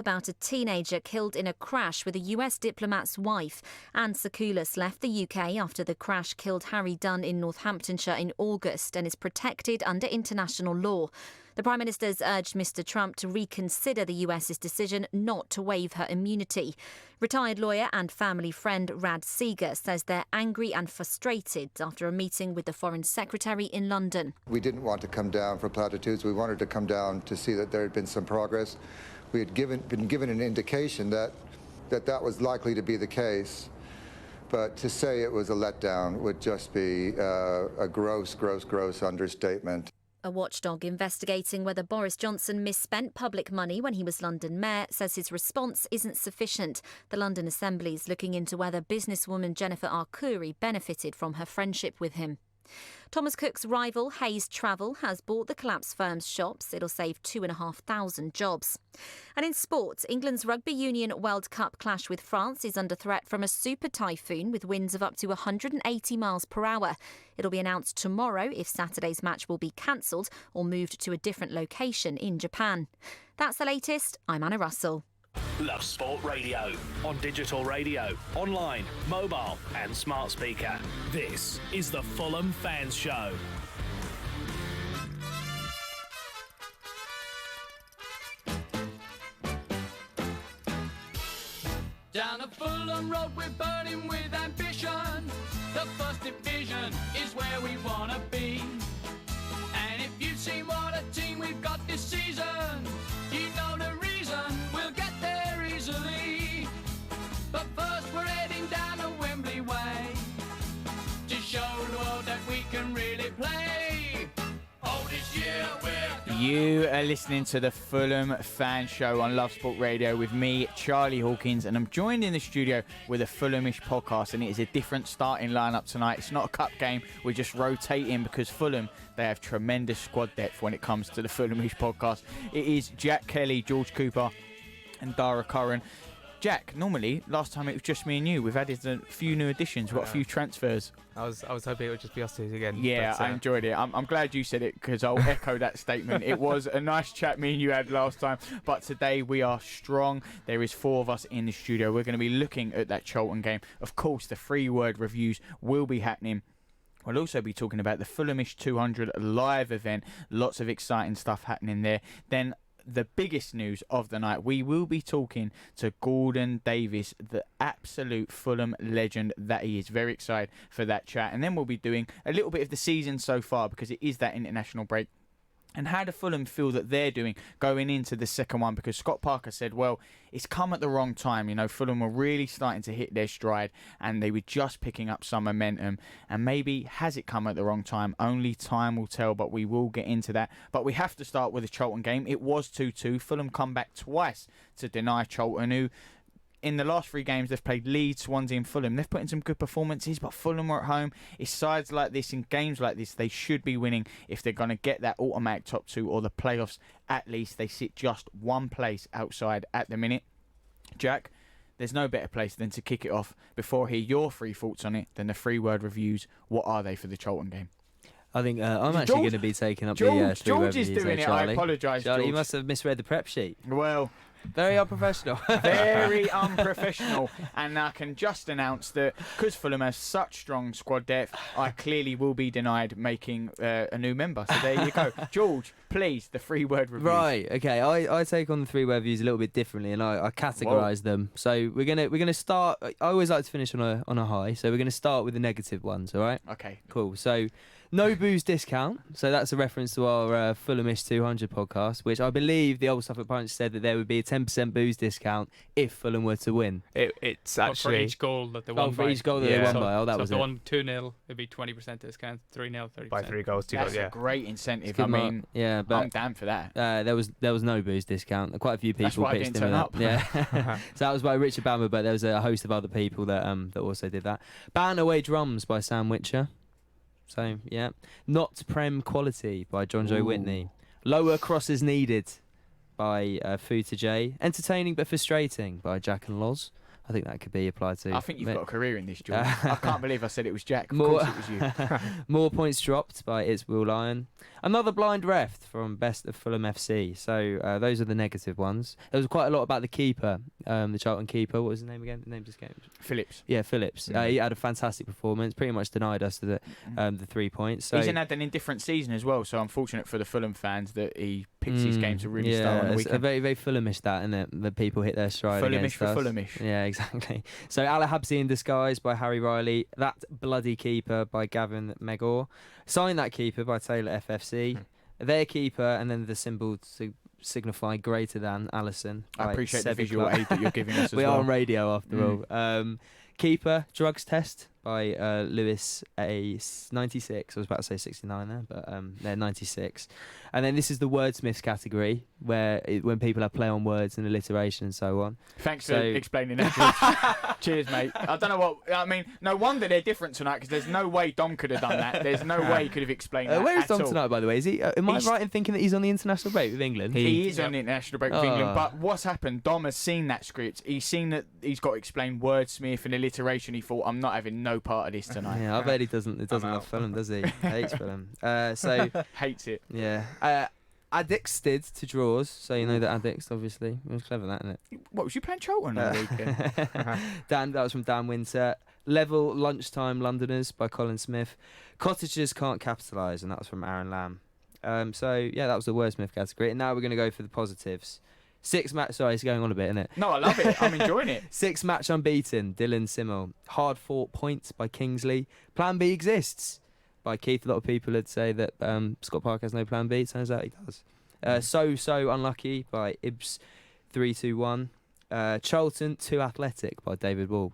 About a teenager killed in a crash with a US diplomat's wife. Anne Sakoulas left the UK after the crash killed Harry Dunn in Northamptonshire in August and is protected under international law. The Prime Minister's urged Mr Trump to reconsider the US's decision not to waive her immunity. Retired lawyer and family friend Rad Seeger says they're angry and frustrated after a meeting with the Foreign Secretary in London. We didn't want to come down for platitudes. We wanted to come down to see that there had been some progress. We had been given an indication that was likely to be the case, but to say it was a letdown would just be a gross understatement. A watchdog investigating whether Boris Johnson misspent public money when he was London mayor says his response isn't sufficient. The London Assembly is looking into whether businesswoman Jennifer Arcuri benefited from her friendship with him. Thomas Cook's rival, Hayes Travel, has bought the collapsed firm's shops. It'll save 2,500 jobs. And in sport, England's Rugby Union World Cup clash with France is under threat from a super typhoon with winds of up to 180 miles per hour. It'll be announced tomorrow if Saturday's match will be cancelled or moved to a different location in Japan. That's the latest. I'm Anna Russell. Love Sport Radio on digital radio, online, mobile and smart speaker. This is the Fulham Fans Show. Down the Fulham Road we're burning with ambition. The first division is where we want to be. And if you've seen what a team we've got this season, you know the reason we'll get there easily. But first we're heading down the Wembley way to show the world that we can really play. Oh, this year You are listening to the Fulham Fan Show on Love Sport Radio with me, Charlie Hawkins, and I'm joined in the studio with a Fulhamish podcast, and it is a different starting lineup tonight. It's not a cup game, we're just rotating because Fulham, they have tremendous squad depth when it comes to the Fulhamish podcast. It is Jack Kelly, George Cooper and Dara Curran. Jack, normally, last time it was just me and you. We've added a few new additions. We've got a few transfers. I was hoping it would just be us two again. Yeah, but, I enjoyed it. I'm glad you said it because I'll echo that statement. It was a nice chat me and you had last time, but today we are strong. There is 4 of us in the studio. We're going to be looking at that Charlton game. Of course, the 3-word reviews will be happening. We'll also be talking about the Fulhamish 200 live event. Lots of exciting stuff happening there. Then the biggest news of the night, we will be talking to Gordon Davies, the absolute Fulham legend that he is. Very excited for that chat. And then we'll be doing a little bit of the season so far because it is that international break. And how do Fulham feel that they're doing going into the second one? Because Scott Parker said, well, it's come at the wrong time. You know, Fulham were really starting to hit their stride and they were just picking up some momentum. And maybe has it come at the wrong time? Only time will tell, but we will get into that. But we have to start with the Charlton game. It was 2-2. Fulham come back twice to deny Charlton, who in the last 3 games, they've played Leeds, Swansea and Fulham. They've put in some good performances, but Fulham are at home. It's sides like this, in games like this, they should be winning if they're going to get that automatic top 2 or the playoffs at least. They sit just 1 place outside at the minute. Jack, there's no better place than to kick it off before I hear your 3 thoughts on it than the 3-word reviews. What are they for the Charlton game? I think I'm actually going to be taking up the 3-word George is reviews doing there, it. Charlie. I apologise, Charlie, George. you must have misread the prep sheet. Well, very unprofessional. Very unprofessional. And I can just announce that because Fulham has such strong squad depth, I clearly will be denied making a new member. So there you go. George, please, the 3-word reviews. Right, okay. I take on the 3-word reviews a little bit differently, and I categorise them. So we're gonna start. I always like to finish on a high. So we're gonna start with the negative ones. All right. Okay. Cool. So no booze discount. So that's a reference to our Fulhamish 200 podcast, which I believe the Old Suffolk Punch said that there would be a 10% booze discount if Fulham were to win. It's actually for each goal that they won for by. each goal that they won by. Oh, that so was if they it. won 2-0, it'd be 20% discount. 3-0, 30%. by 3 goals, 2 That's goals. Yeah, a great incentive. Good I mean, yeah, but I'm down for that. there was no booze discount. Quite a few That's people why I pitched didn't in turn with that. Yeah, so that was by Richard Bamber, but there was a host of other people that also did that. Ban Away Drums by Sam Witcher. So yeah, Not Prem Quality by John Joe Whitney. Lower Crosses Needed by Futa J. Entertaining but Frustrating by Jack and Loz. I think that could be applied to. I think you've got a career in this, George. I can't believe I said it was Jack. Of More- course it was you. More points dropped by It's Will Lyon. Another blind ref from Best of Fulham FC. So those are the negative ones. There was quite a lot about the keeper, the Charlton keeper. What was his name again? The name just came. Phillips. Yeah, Phillips. He had a fantastic performance. Pretty much denied us the 3 points. So He's had an indifferent season as well, so unfortunate for the Fulham fans that he picks his games to really start on the it's weekend. a very, very Fulhamish, that, isn't it? The people hit their stride Fulhamish against for us. Fulhamish. Yeah, exactly. So Al-Habsi in Disguise by Harry Riley. That Bloody Keeper by Gavin Megor. Sign That Keeper by Taylor FFC. Their Keeper, and then the symbol to signify greater than Allison. I appreciate the Seven visual Clark. aid that you're giving us as We well. are on radio after all. Keeper Drugs Test by Lewis A 96. I was about to say 69 there, but they're 96. And then this is the wordsmiths category, where when people have play on words and alliteration and so on. Thanks So- for explaining that, George. Cheers, mate. I don't know what... I mean, no wonder they're different tonight, because there's no way Dom could have done that. There's no way he could have explained that Where is at Dom all. tonight, by the way? Is he? Am I He's- right in thinking that he's on the international break with England? He is on the international break with England, Oh. but what's happened? Dom has seen that script. He's seen that he's got to explain wordsmith and alliteration. He thought, I'm not having no part of this tonight. Yeah, I bet he doesn't. It doesn't I'm love out. Fulham, does he? Hates Fulham. So Hates it. yeah. Addicted to draws, so you know that Addicts, obviously. It was clever, that, isn't it? What, was you playing Charlton on the weekend? Dan, that was from Dan Winter. Level Lunchtime Londoners by Colin Smith. Cottagers Can't Capitalise, and that was from Aaron Lamb. So yeah, that was the wordsmith category. And now we're going to go for the positives. Sorry, it's going on a bit, isn't it? No, I love it. I'm enjoying it. 6 match unbeaten, Dylan Simmel. Hard fought points by Kingsley. Plan B exists by Keith. A lot of people would say that Scott Park has no plan B. Turns out he does. So Unlucky by Ibs 321. Charlton Too Athletic by David Wall.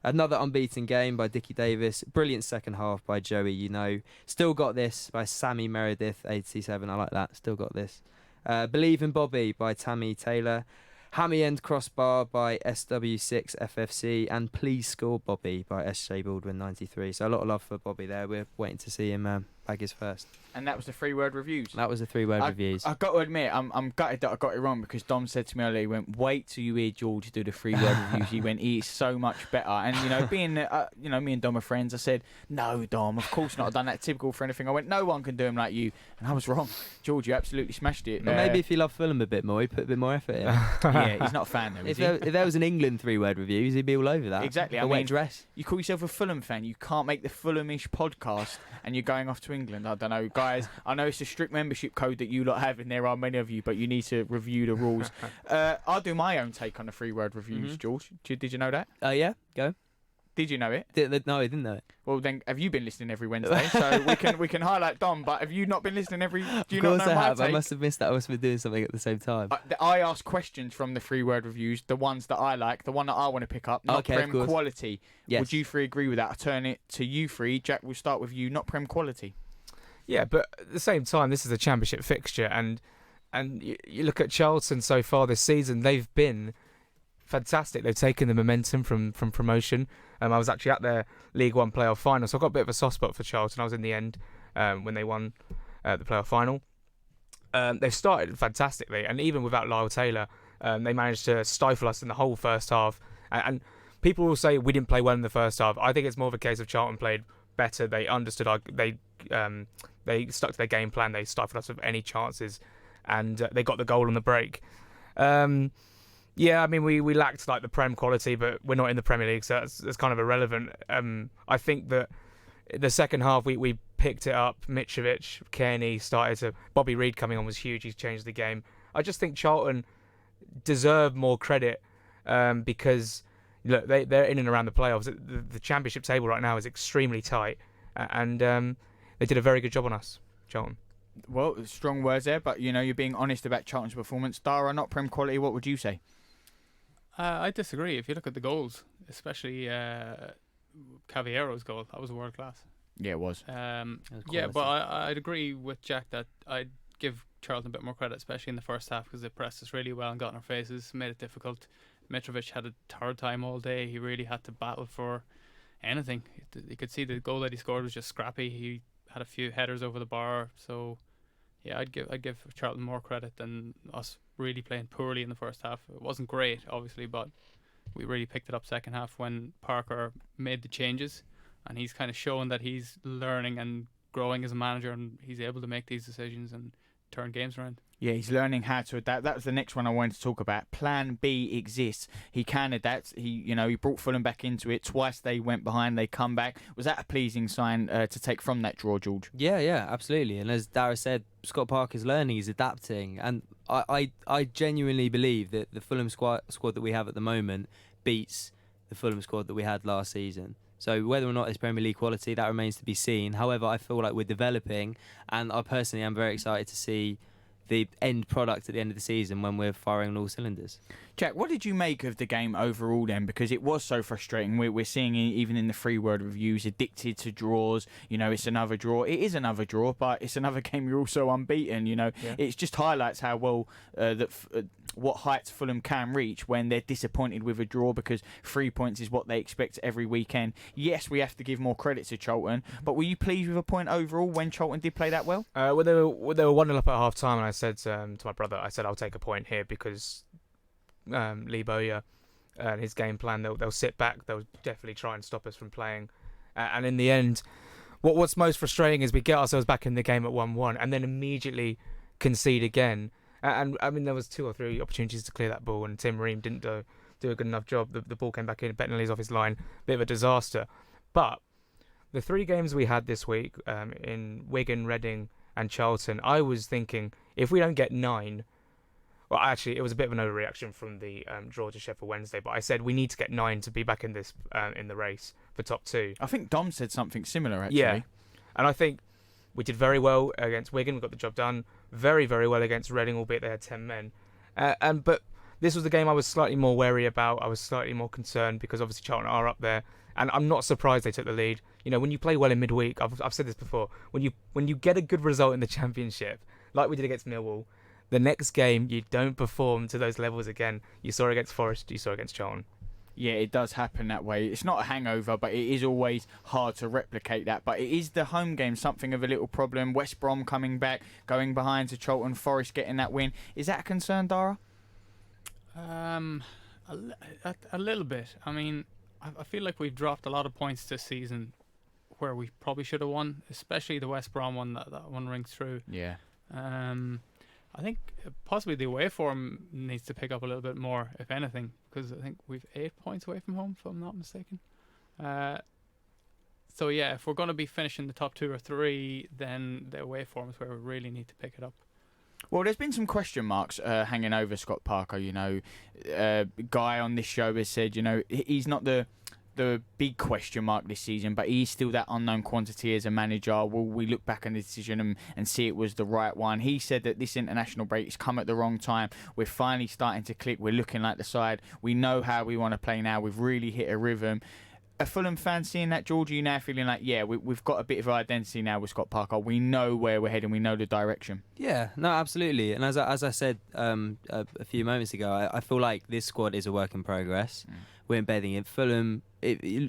Another unbeaten game by Dickie Davis. Brilliant second half by Joey, you know. Still Got This by Sammy Meredith 87. I like that. Still Got This. Believe in Bobby by Tammy Taylor. Hammy End Crossbar by SW6 FFC. And Please Score Bobby by SJ Baldwin 93. So a lot of love for Bobby there. We're waiting to see him bag his first. And that was the 3-word reviews. That was the 3-word reviews. I've got to admit, I'm gutted that I got it wrong, because Dom said to me earlier, he went, wait till you hear George do the 3-word reviews. He went, he is so much better. And, being, me and Dom are friends, I said, no, Dom, of course not. I've done that typical friend thing. I went, no one can do him like you. And I was wrong. George, you absolutely smashed it. Well, maybe if you love Fulham a bit more, he'd put a bit more effort in. Yeah, he's not a fan, though, is he? If there was an England 3-word reviews, he'd be all over that. Exactly. The I wet mean, dress. You call yourself a Fulham fan, you can't make the Fulhamish podcast, and you're going off to England. I don't know, guys. I know it's a strict membership code that you lot have, and there are many of you, but you need to review the rules. I'll do my own take on the 3-word reviews, George. Did you know that? Yeah, go. Did you know it? No, I didn't know it. Well, then, have you been listening every Wednesday? So we can highlight Dom, but have you not been listening every... Do you Of course not know I my have. take? I must have missed that. I must have been doing something at the same time. I ask questions from the 3-word reviews, the ones that I like, the one that I want to pick up, not Okay, of Prem course. quality. Yes. Would you three agree with that? I turn it to you three. Jack, we'll start with you, not Prem quality. Yeah, but at the same time, this is a championship fixture, and you look at Charlton so far this season, they've been fantastic. They've taken the momentum from promotion. I was actually at their League One playoff final, so I've got a bit of a soft spot for Charlton. I was in the end when they won the playoff final. They've started fantastically, and even without Lyle Taylor, they managed to stifle us in the whole first half. And people will say we didn't play well in the first half. I think it's more of a case of Charlton played better. They understood they stuck to their game plan. They stifled us with any chances, and they got the goal on the break. Yeah, I mean, we lacked like the Prem quality, but we're not in the Premier League, so that's kind of irrelevant. I think that the second half we picked it up. Mitrovic, Kearney started to... Bobby Reid coming on was huge. He's changed the game. I just think Charlton deserve more credit because look, they're in and around the playoffs. The championship table right now is extremely tight, and they did a very good job on us, Charlton. Well, strong words there, but you're being honest about Charlton's performance. Dara, not Prem quality, what would you say? I disagree. If you look at the goals, especially Caviero's goal, that was world class. Yeah, it was. Yeah, but I'd agree with Jack that I'd give Charlton a bit more credit, especially in the first half, because they pressed us really well and got in our faces, made it difficult. Mitrovic had a hard time all day. He really had to battle for anything. You could see the goal that he scored was just scrappy. He had a few headers over the bar. So, yeah, I'd give Charlton more credit than us really playing poorly in the first half. It wasn't great, obviously, but we really picked it up second half when Parker made the changes, and he's kind of shown that he's learning and growing as a manager, and he's able to make these decisions and turn games around. Yeah, he's learning how to adapt. That was the next one I wanted to talk about. Plan B exists. He can adapt. He brought Fulham back into it. Twice they went behind, they come back. Was that a pleasing sign to take from that draw, George? Yeah, absolutely. And as Dara said, Scott Parker's learning, he's adapting. And I genuinely believe that the Fulham squad that we have at the moment beats the Fulham squad that we had last season. So whether or not it's Premier League quality, that remains to be seen. However, I feel like we're developing, and I personally am very excited to see the end product at the end of the season when we're firing on all cylinders. Jack, what did you make of the game overall then? Because it was so frustrating. We're seeing even in the 3-word reviews, addicted to draws. It's another draw. It is another draw, but it's another game you're also unbeaten. It just highlights how well what heights Fulham can reach when they're disappointed with a draw, because 3 points is what they expect every weekend. Yes, we have to give more credit to Charlton, but were you pleased with a point overall when Charlton did play that well? When they were 1-0 up at half time, and I said to my brother, I'll take a point here because Lee Bowyer and his game plan, they'll sit back, they'll definitely try and stop us from playing. And in the end, what's most frustrating is we get ourselves back in the game at 1-1 and then immediately concede again. And I mean, there was 2 or 3 opportunities to clear that ball, and Tim Ream didn't do a good enough job. The ball came back in, Bettinelli's off his line, bit of a disaster. But the 3 games we had this week in Wigan, Reading and Charlton, I was thinking if we don't get 9, well, actually, it was a bit of an overreaction from the draw to Sheffield Wednesday, but I said we need to get 9 to be back in this in the race for top 2. I think Dom said something similar, actually. Yeah, and I think we did very well against Wigan. We got the job done. Very, very well against Reading, albeit they had 10 men. But this was the game I was slightly more wary about. I was slightly more concerned because obviously Charlton are up there, and I'm not surprised they took the lead. When you play well in midweek, I've said this before. When you get a good result in the Championship, like we did against Millwall, the next game you don't perform to those levels again. You saw it against Forest. You saw it against Charlton. Yeah, it does happen that way. It's not a hangover, but it is always hard to replicate that. But it is the home game, something of a little problem. West Brom coming back, going behind to Charlton, Forest getting that win. Is that a concern, Dara? A little bit. I mean, I feel like we've dropped a lot of points this season where we probably should have won, especially the West Brom one. That one rings true. Yeah. I think possibly the away form needs to pick up a little bit more, if anything, because I think we've 8 points away from home, if I'm not mistaken. So yeah, if we're going to be finishing the top 2 or 3, then the away form is where we really need to pick it up. Well, there's been some question marks hanging over Scott Parker. Guy on this show has said, he's not the big question mark this season, but he's still that unknown quantity as a manager. Will we look back on the decision and see it was the right one? He said that this international break has come at the wrong time. We're finally starting to click. We're looking like the side. We know how we want to play now. We've really hit a rhythm. A Fulham fan seeing that, George, are you now feeling like, yeah, we've got a bit of identity now with Scott Parker. We know where we're heading. We know the direction. Yeah, no, absolutely. And as I said a few moments ago, I feel like this squad is a work in progress. We're embedding it. Fulham,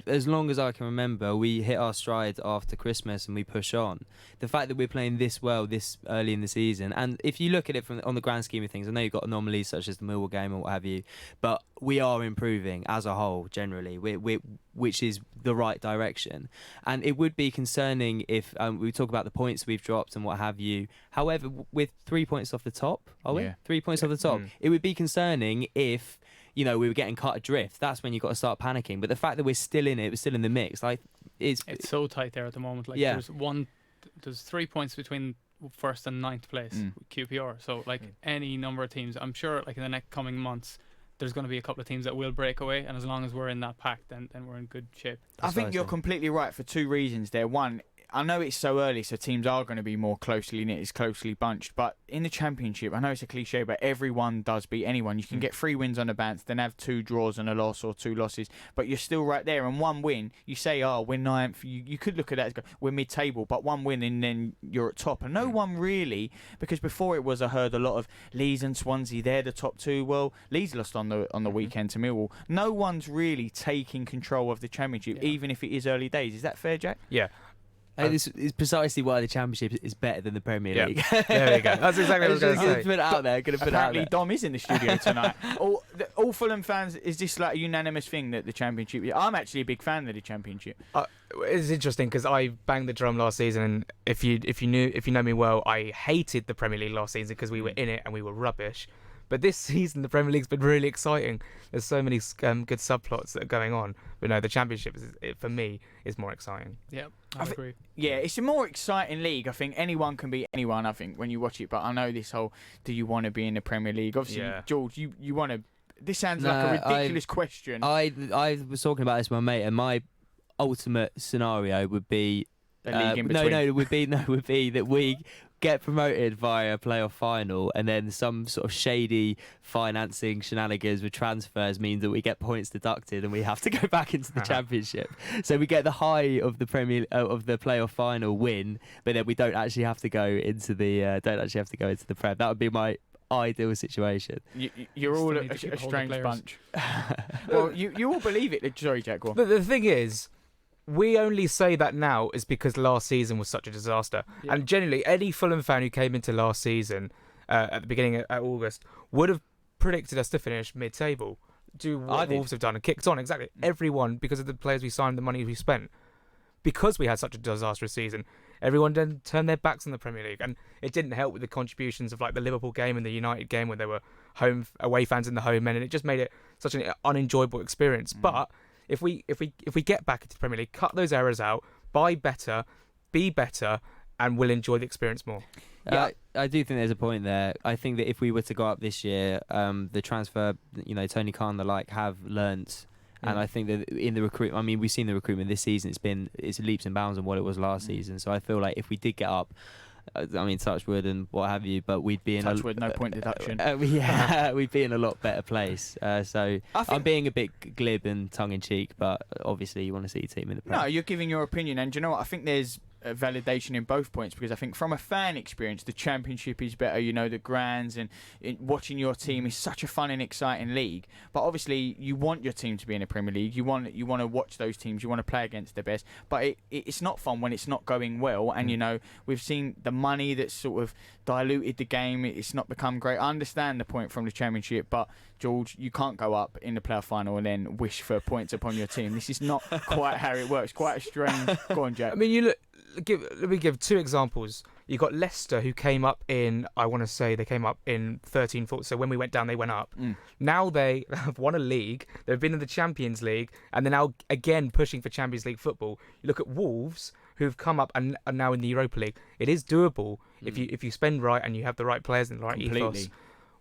as long as I can remember, we hit our stride after Christmas and we push on. The fact that we're playing this well this early in the season, and if you look at it on the grand scheme of things, I know you've got anomalies such as the Millwall game or what have you, but we are improving as a whole generally, which is the right direction. And it would be concerning if we talk about the points we've dropped and what have you. However, with 3 points off the top, are we? 3 points off the top. It would be concerning if we were getting cut adrift. That's when you've got to start panicking. But the fact that we're still in it, we're still in the mix, it's so tight there at the moment. There's 3 points between first and 9th place with QPR. So any number of teams, I'm sure in the next coming months, there's going to be a couple of teams that will break away, and as long as we're in that pack, then we're in good shape. I think you're completely right for 2 reasons there. One, I know it's so early, so teams are going to be more closely knit, it's closely bunched. But in the Championship, I know it's a cliche, but everyone does beat anyone. You can get 3 wins on the bounce, then have 2 draws and a loss or 2 losses, but you're still right there. And 1 win, you say, we're 9th. You could look at that as we're mid-table, but 1 win and then you're at top. And no one really, because before it was, I heard a lot of Leeds and Swansea, they're the top 2. Well, Leeds lost on the weekend to Millwall. No one's really taking control of the Championship, even if it is early days. Is that fair, Jack? Yeah. This is precisely why the Championship is better than the Premier League. There we go. That's exactly what I was going to say. Put it out there. Apparently, Dom is in the studio tonight. all Fulham fans, is this like a unanimous thing that the Championship? I'm actually a big fan of the Championship. It's interesting because I banged the drum last season, and if you know me well, I hated the Premier League last season because we were in it and we were rubbish. But this season, the Premier League's been really exciting. There's so many good subplots that are going on. But no, the Championship, for me, is more exciting. Yeah, I agree. Yeah, it's a more exciting league. I think anyone can beat anyone, I think, when you watch it. But I know this whole, do you want to be in the Premier League? Obviously, George, you want to... This sounds like a ridiculous question. I was talking about this with my mate, and my ultimate scenario would be... A league in between. would be that we get promoted via a playoff final, and then some sort of shady financing shenanigans with transfers means that we get points deducted and we have to go back into the Championship. So we get the high of the playoff final win, but then we don't actually have to go into the Prem. That would be my ideal situation. You're all a strange bunch. Well, you all believe it. Sorry, Jack. Go on. But the thing is, we only say that now is because last season was such a disaster. Yeah. And generally, any Fulham fan who came into last season at the beginning of August would have predicted us to finish mid-table. Do what Wolves have done and kicked on. Exactly. Everyone, because of the players we signed, the money we spent. Because we had such a disastrous season, everyone then turned their backs on the Premier League. And it didn't help with the contributions of like the Liverpool game and the United game when there were away fans in the home end, and it just made it such an unenjoyable experience. But if we get back into the Premier League, cut those errors out, buy better, be better, and we'll enjoy the experience more. Yeah, I do think there's a point there. I think that if we were to go up this year, the transfer, Tony Khan and the like have learnt. And I think that in the recruitment, I mean, we've seen the recruitment this season. It's leaps and bounds on what it was last season. So I feel like if we did get up, I mean, touch wood and what have you, but we'd be in touch wood, no point deduction. We'd be in a lot better place. So I'm being a bit glib and tongue in cheek, but obviously you want to see your team in the Prem. No, you're giving your opinion, and do you know what? I think there's a validation in both points, because I think from a fan experience, the Championship is better. The grands and watching your team is such a fun and exciting league. But obviously, you want your team to be in the Premier League. You want to watch those teams. You want to play against the best. But it's not fun when it's not going well. And we've seen the money that's sort of diluted the game. It's not become great. I understand the point from the Championship, but George, you can't go up in the playoff final and then wish for points upon your team. This is not quite how it works. Quite a strange. Go on, Jack. I mean, let me give two examples. You got Leicester, who came up in, I want to say they came up in 13, 14. So when we went down, they went up. Now they have won a league. They've been in the Champions League, and they're now again pushing for Champions League football. You look at Wolves, who've come up and are now in the Europa League. It is doable if you spend right and you have the right players and the right ethos.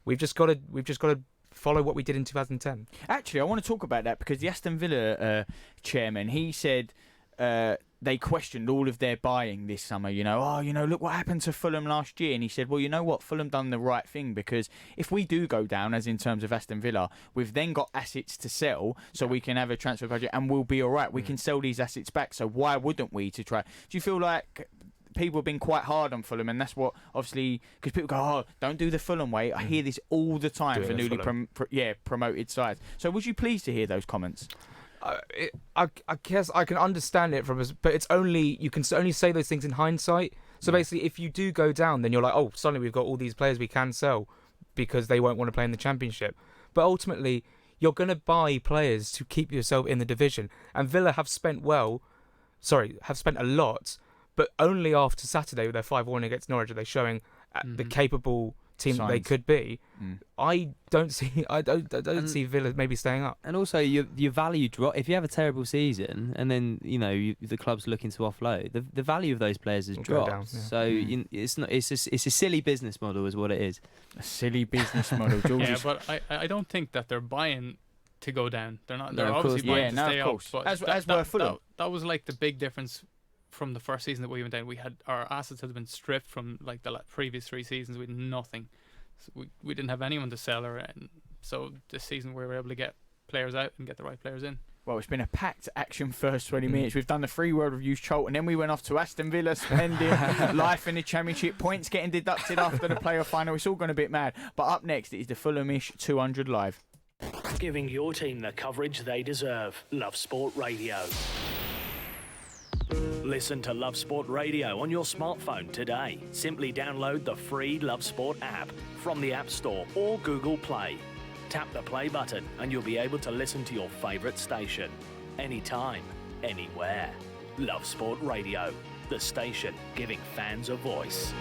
We've just got to follow what we did in 2010. Actually, I want to talk about that because the Aston Villa chairman, he said they questioned all of their buying this summer. Look what happened to Fulham last year. And he said, well, you know what? Fulham done the right thing, because if we do go down, as in terms of Aston Villa, we've then got assets to sell, so we can have a transfer budget and we'll be all right. We can sell these assets back. So why wouldn't we to try? Do you feel like people have been quite hard on Fulham, and that's what, obviously, because people go, don't do the Fulham way. I hear this all the time for newly promoted sides. So was you pleased to hear those comments? I guess I can understand it but it's only, you can only say those things in hindsight. So basically, if you do go down, then you're like, oh, suddenly we've got all these players we can sell because they won't want to play in the Championship. But ultimately, you're going to buy players to keep yourself in the division. And Villa have spent a lot, but only after Saturday with their 5-1 against Norwich are they showing the capable team that they could be. I don't see Villa maybe staying up. And also your value drop if you have a terrible season, and then the club's looking to offload. The value of those players has dropped. Down, yeah. So it's a silly business model, is what it is. A silly business model. George. Yeah, but I don't think that they're buying to go down. They're not. They're obviously buying to stay up. But that was like the big difference from the first season that we went down. We had our assets had been stripped from like the previous 3 seasons. We had nothing. So we didn't have anyone to sell, and so this season we were able to get players out and get the right players in. Well, it's been a packed action first 20 minutes. We've done the 3 word reviews, Charlton, and then we went off to Aston Villa, spending life in the Championship, points getting deducted after the playoff final. It's all gone a bit mad. But up next is the Fulhamish 200 Live. Giving your team the coverage they deserve. Love Sport Radio. Listen to Love Sport Radio on your smartphone today. Simply download the free Love Sport app from the App Store or Google Play. Tap the play button and you'll be able to listen to your favourite station. Anytime, anywhere. Love Sport Radio, the station giving fans a voice.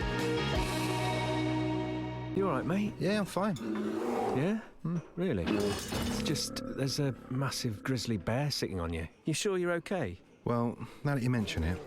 You all right, mate? Yeah, I'm fine. Yeah? Really? It's just, there's a massive grizzly bear sitting on you. You sure you're okay? Well, now that you mention it.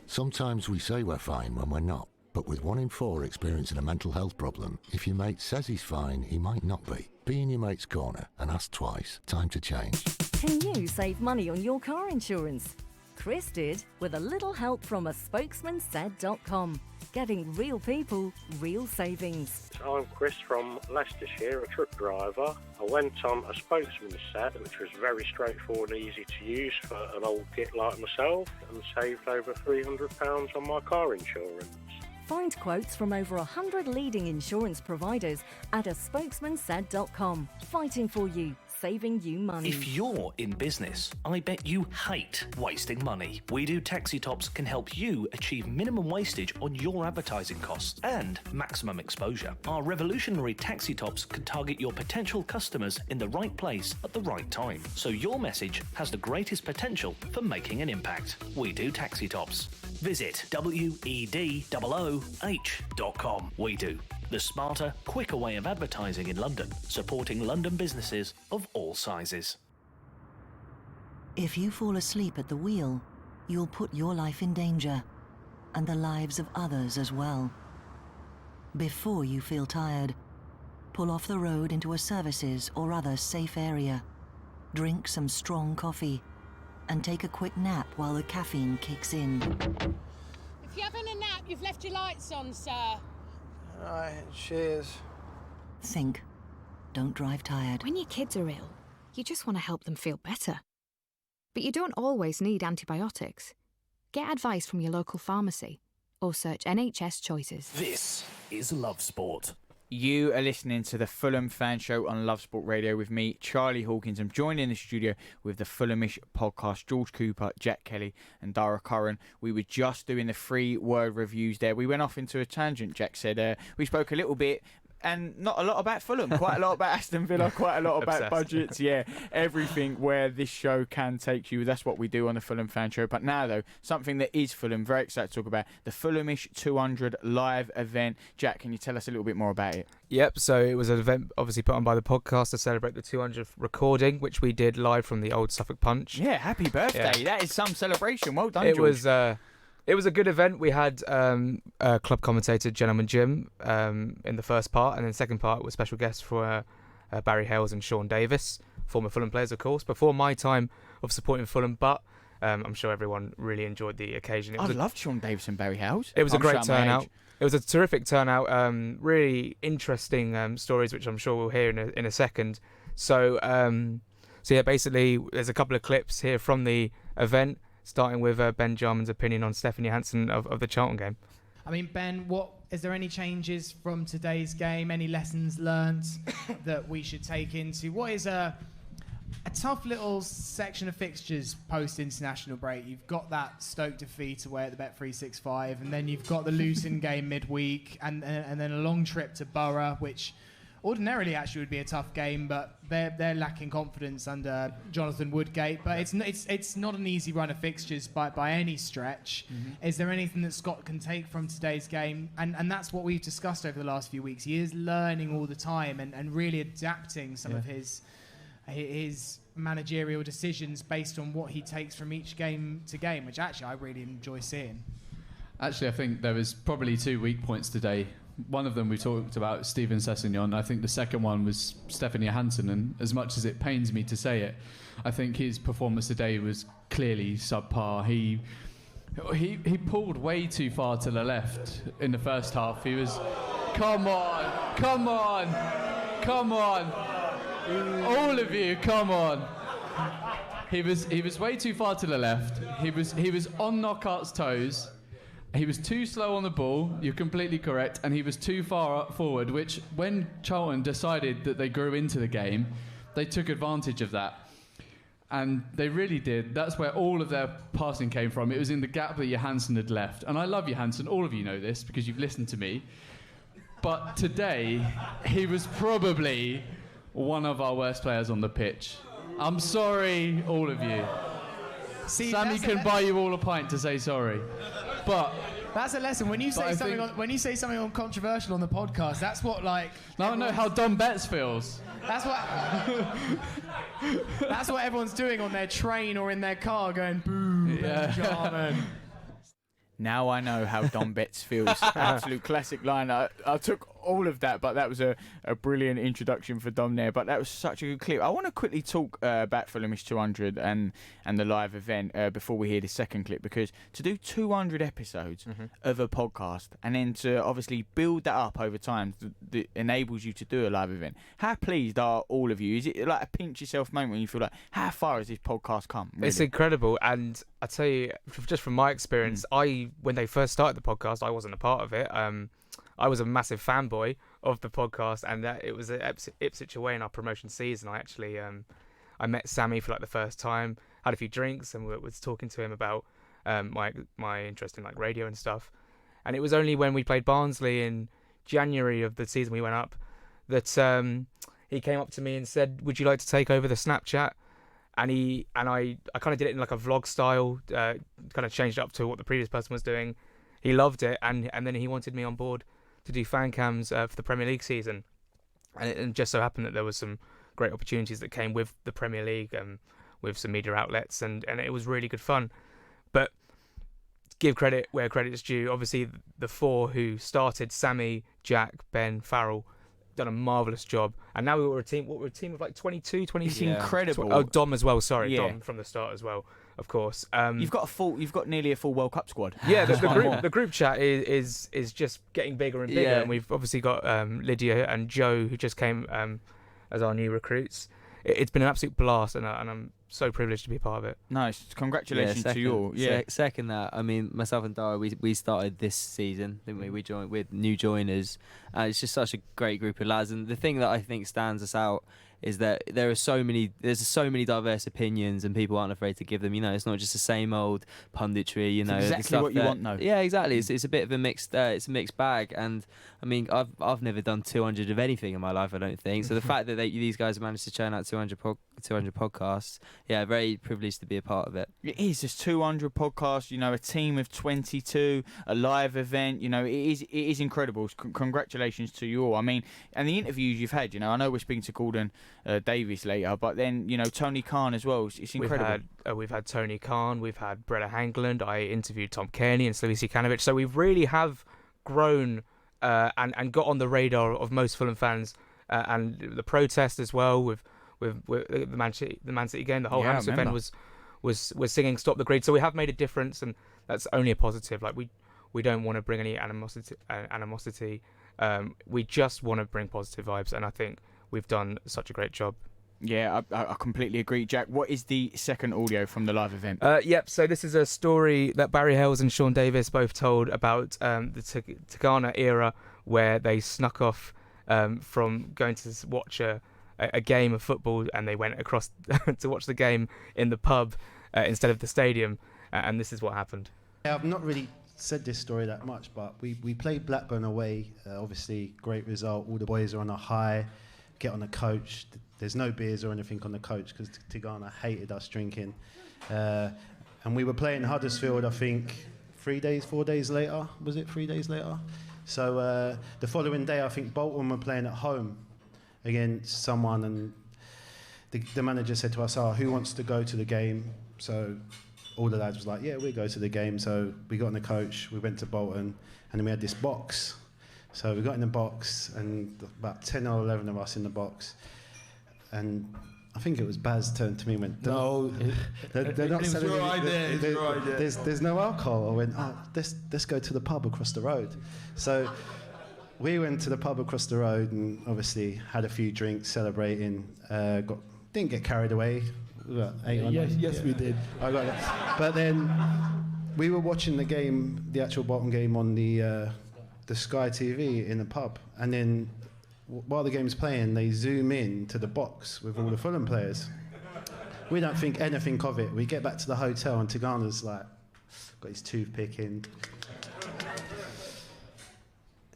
Sometimes we say we're fine when we're not. But with 1 in 4 experiencing a mental health problem, if your mate says he's fine, he might not be. Be in your mate's corner and ask twice. Time to change. Can you save money on your car insurance? Chris did with a little help from a spokesmansaid.com. Getting real people, real savings. I'm Chris from Leicestershire, a truck driver. I went on a spokesman said, which was very straightforward and easy to use for an old git like myself, and saved over £300 on my car insurance. Find quotes from over 100 leading insurance providers at a spokesmansaid.com. Fighting for you, saving you money. If you're in business, I bet you hate wasting money. We Do Taxi Tops can help you achieve minimum wastage on your advertising costs and maximum exposure. Our revolutionary taxi tops can target your potential customers in the right place at the right time, so your message has the greatest potential for making an impact. We Do Taxi Tops. Visit wedooh.com. We Do, the smarter, quicker way of advertising in London, supporting London businesses of all sizes. If you fall asleep at the wheel, you'll put your life in danger, and the lives of others as well. Before you feel tired, pull off the road into a services or other safe area. Drink some strong coffee, and take a quick nap while the caffeine kicks in. If you're having a nap, you've left your lights on, sir. Alright, cheers. Think. Don't drive tired. When your kids are ill, you just want to help them feel better. But you don't always need antibiotics. Get advice from your local pharmacy or search NHS Choices. This is Love Sport. You are listening to the Fulham Fan Show on Love Sport Radio with me, Charlie Hawkins. I'm joined in the studio with the Fulhamish podcast, George Cooper, Jack Kelly and Dara Curran. We were just doing the 3-word reviews there. We went off into a tangent, Jack said. We spoke a little bit, and not a lot about Fulham, quite a lot about Aston Villa, quite a lot about budgets, yeah, everything where this show can take you. That's what we do on the Fulham Fan Show. But now, though, something that is Fulham, very excited to talk about, the Fulhamish 200 live event. Jack, can you tell us a little bit more about it? Yep, so it was an event obviously put on by the podcast to celebrate the 200th recording, which we did live from the old Suffolk Punch. Yeah, happy birthday. Yeah. That is some celebration. Well done, George. It was a good event. We had club commentator Gentleman Jim in the first part, and then the second part was special guests for Barry Hales and Sean Davis, former Fulham players, of course, before my time of supporting Fulham, but I'm sure everyone really enjoyed the occasion. I loved Sean Davis and Barry Hales. It was a great turnout. It was a terrific turnout, really interesting stories, which I'm sure we'll hear in a second. So yeah, basically, there's a couple of clips here from the event, starting with Ben Jarman's opinion on Stephanie Hansen of the Charlton game. I mean, Ben, is there any changes from today's game? Any lessons learned that we should take into what is a tough little section of fixtures post-international break? You've got that Stoke defeat away at the Bet365, and then you've got the Luton game midweek, and then a long trip to Borough, which ordinarily actually would be a tough game, but they're lacking confidence under Jonathan Woodgate. But it's not an easy run of fixtures by any stretch. Mm-hmm. Is there anything that Scott can take from today's game? And that's what we've discussed over the last few weeks. He is learning all the time and really adapting some of his managerial decisions based on what he takes from each game to game, which actually I really enjoy seeing. Actually, I think there was probably 2 weak points today. One of them we talked about, Steven Sessegnon. I think the second one was Stephanie Hansen, and as much as it pains me to say it, I think his performance today was clearly subpar. He pulled way too far to the left in the first half. He was, come on, all of you, come on. He was way too far to the left. He was on Knockout's toes. He was too slow on the ball, you're completely correct, and he was too far up forward, which when Charlton decided that they grew into the game, they took advantage of that. And they really did. That's where all of their passing came from. It was in the gap that Johansson had left. And I love Johansson. All of you know this because you've listened to me. But today, he was probably one of our worst players on the pitch. I'm sorry, all of you. See, Sammy can buy you all a pint to say sorry. But that's a lesson. When you say something controversial on the podcast, that's what like. Now I know how Dom Betts feels. That's what everyone's doing on their train or in their car, going boo, Benjamin. Now I know how Dom Betts feels. Absolute classic line. I took all of that, but that was a brilliant introduction for Dom there. But that was such a good clip. I want to quickly talk about Fulhamish 200 and the live event before we hear the second clip, because to do 200 episodes of a podcast and then to obviously build that up over time that enables you to do a live event. How pleased are all of you? Is it like a pinch yourself moment when you feel like, how far has this podcast come? Really? It's incredible. And I tell you, just from my experience, when they first started the podcast, I wasn't a part of it. I was a massive fanboy of the podcast, and it was at Ipswich away in our promotion season. I actually I met Sammy for like the first time, had a few drinks, and was talking to him about my interest in like radio and stuff. And it was only when we played Barnsley in January of the season we went up that he came up to me and said, "Would you like to take over the Snapchat?" And I kind of did it in like a vlog style, kind of changed it up to what the previous person was doing. He loved it, and then he wanted me on board to do fan cams for the Premier League season. And it just so happened that there was some great opportunities that came with the Premier League and with some media outlets, and it was really good fun. But give credit where credit is due. Obviously, the four who started, Sammy, Jack, Ben, Farrell, done a marvellous job. And now we're a team of like 22, 20. It's incredible. Oh, Dom as well. Sorry, Dom from the start as well, of course. You've got nearly a full World Cup squad. Yeah, the group chat is just getting bigger and bigger, and we've obviously got Lydia and Joe who just came as our new recruits. It's been an absolute blast, and I'm so privileged to be a part of it. Nice, congratulations to you all. Yeah, second that. I mean, myself and Dara, we started this season, didn't we? We joined with new joiners. It's just such a great group of lads, and the thing that I think stands us out is that there's so many diverse opinions, and people aren't afraid to give them. You know, it's not just the same old punditry. You know, it's exactly what you want, though. Yeah, exactly. It's a bit of a mixed. It's a mixed bag, and I mean, I've never done 200 of anything in my life, I don't think. So the fact that these guys have managed to churn out 200 podcasts, yeah, very privileged to be a part of it. It is just 200 podcasts. You know, a team of 22, a live event. You know, it is incredible. Congratulations to you all. I mean, and the interviews you've had. You know, I know we're speaking to Gordon Davies later, but then you know Tony Khan as well. It's incredible. We've had Tony Khan, we've had Bretta Hangland. I interviewed Tom Kearney and Slavisa Kanovic. So we really have grown and got on the radar of most Fulham fans, and the protest as well with the Man City game. The whole Hampstead event was singing "Stop the Greed." So we have made a difference, and that's only a positive. Like we don't want to bring any animosity. We just want to bring positive vibes, and I think we've done such a great job. Yeah, I completely agree. Jack, what is the second audio from the live event? So this is a story that Barry Hales and Sean Davis both told about the Tigana era, where they snuck off from going to watch a game of football, and they went across to watch the game in the pub instead of the stadium, and this is what happened. Yeah, I've not really said this story that much, but we played Blackburn away. Obviously, great result. All the boys are on a high. Get on the coach. There's no beers or anything on the coach because Tigana hated us drinking. And we were playing Huddersfield, I think, 4 days later. Was it 3 days later? So the following day, I think Bolton were playing at home against someone, and the manager said to us, who wants to go to the game? So all the lads was like, yeah, we'll go to the game. So we got on the coach, we went to Bolton, and then we had this box. So we got in the box, and about 10 or 11 of us in the box. And I think it was Baz turned to me and went, no, they're not selling it. There's no alcohol. I went, let's go to the pub across the road. So we went to the pub across the road and obviously had a few drinks, celebrating. Didn't get carried away. Yes, we did. I got it. But then we were watching the game, the actual Bolton game, on the Sky TV in the pub, and then while the game's playing, they zoom in to the box with all the Fulham players. We don't think anything of it. We get back to the hotel and Tigana's like, got his toothpick in.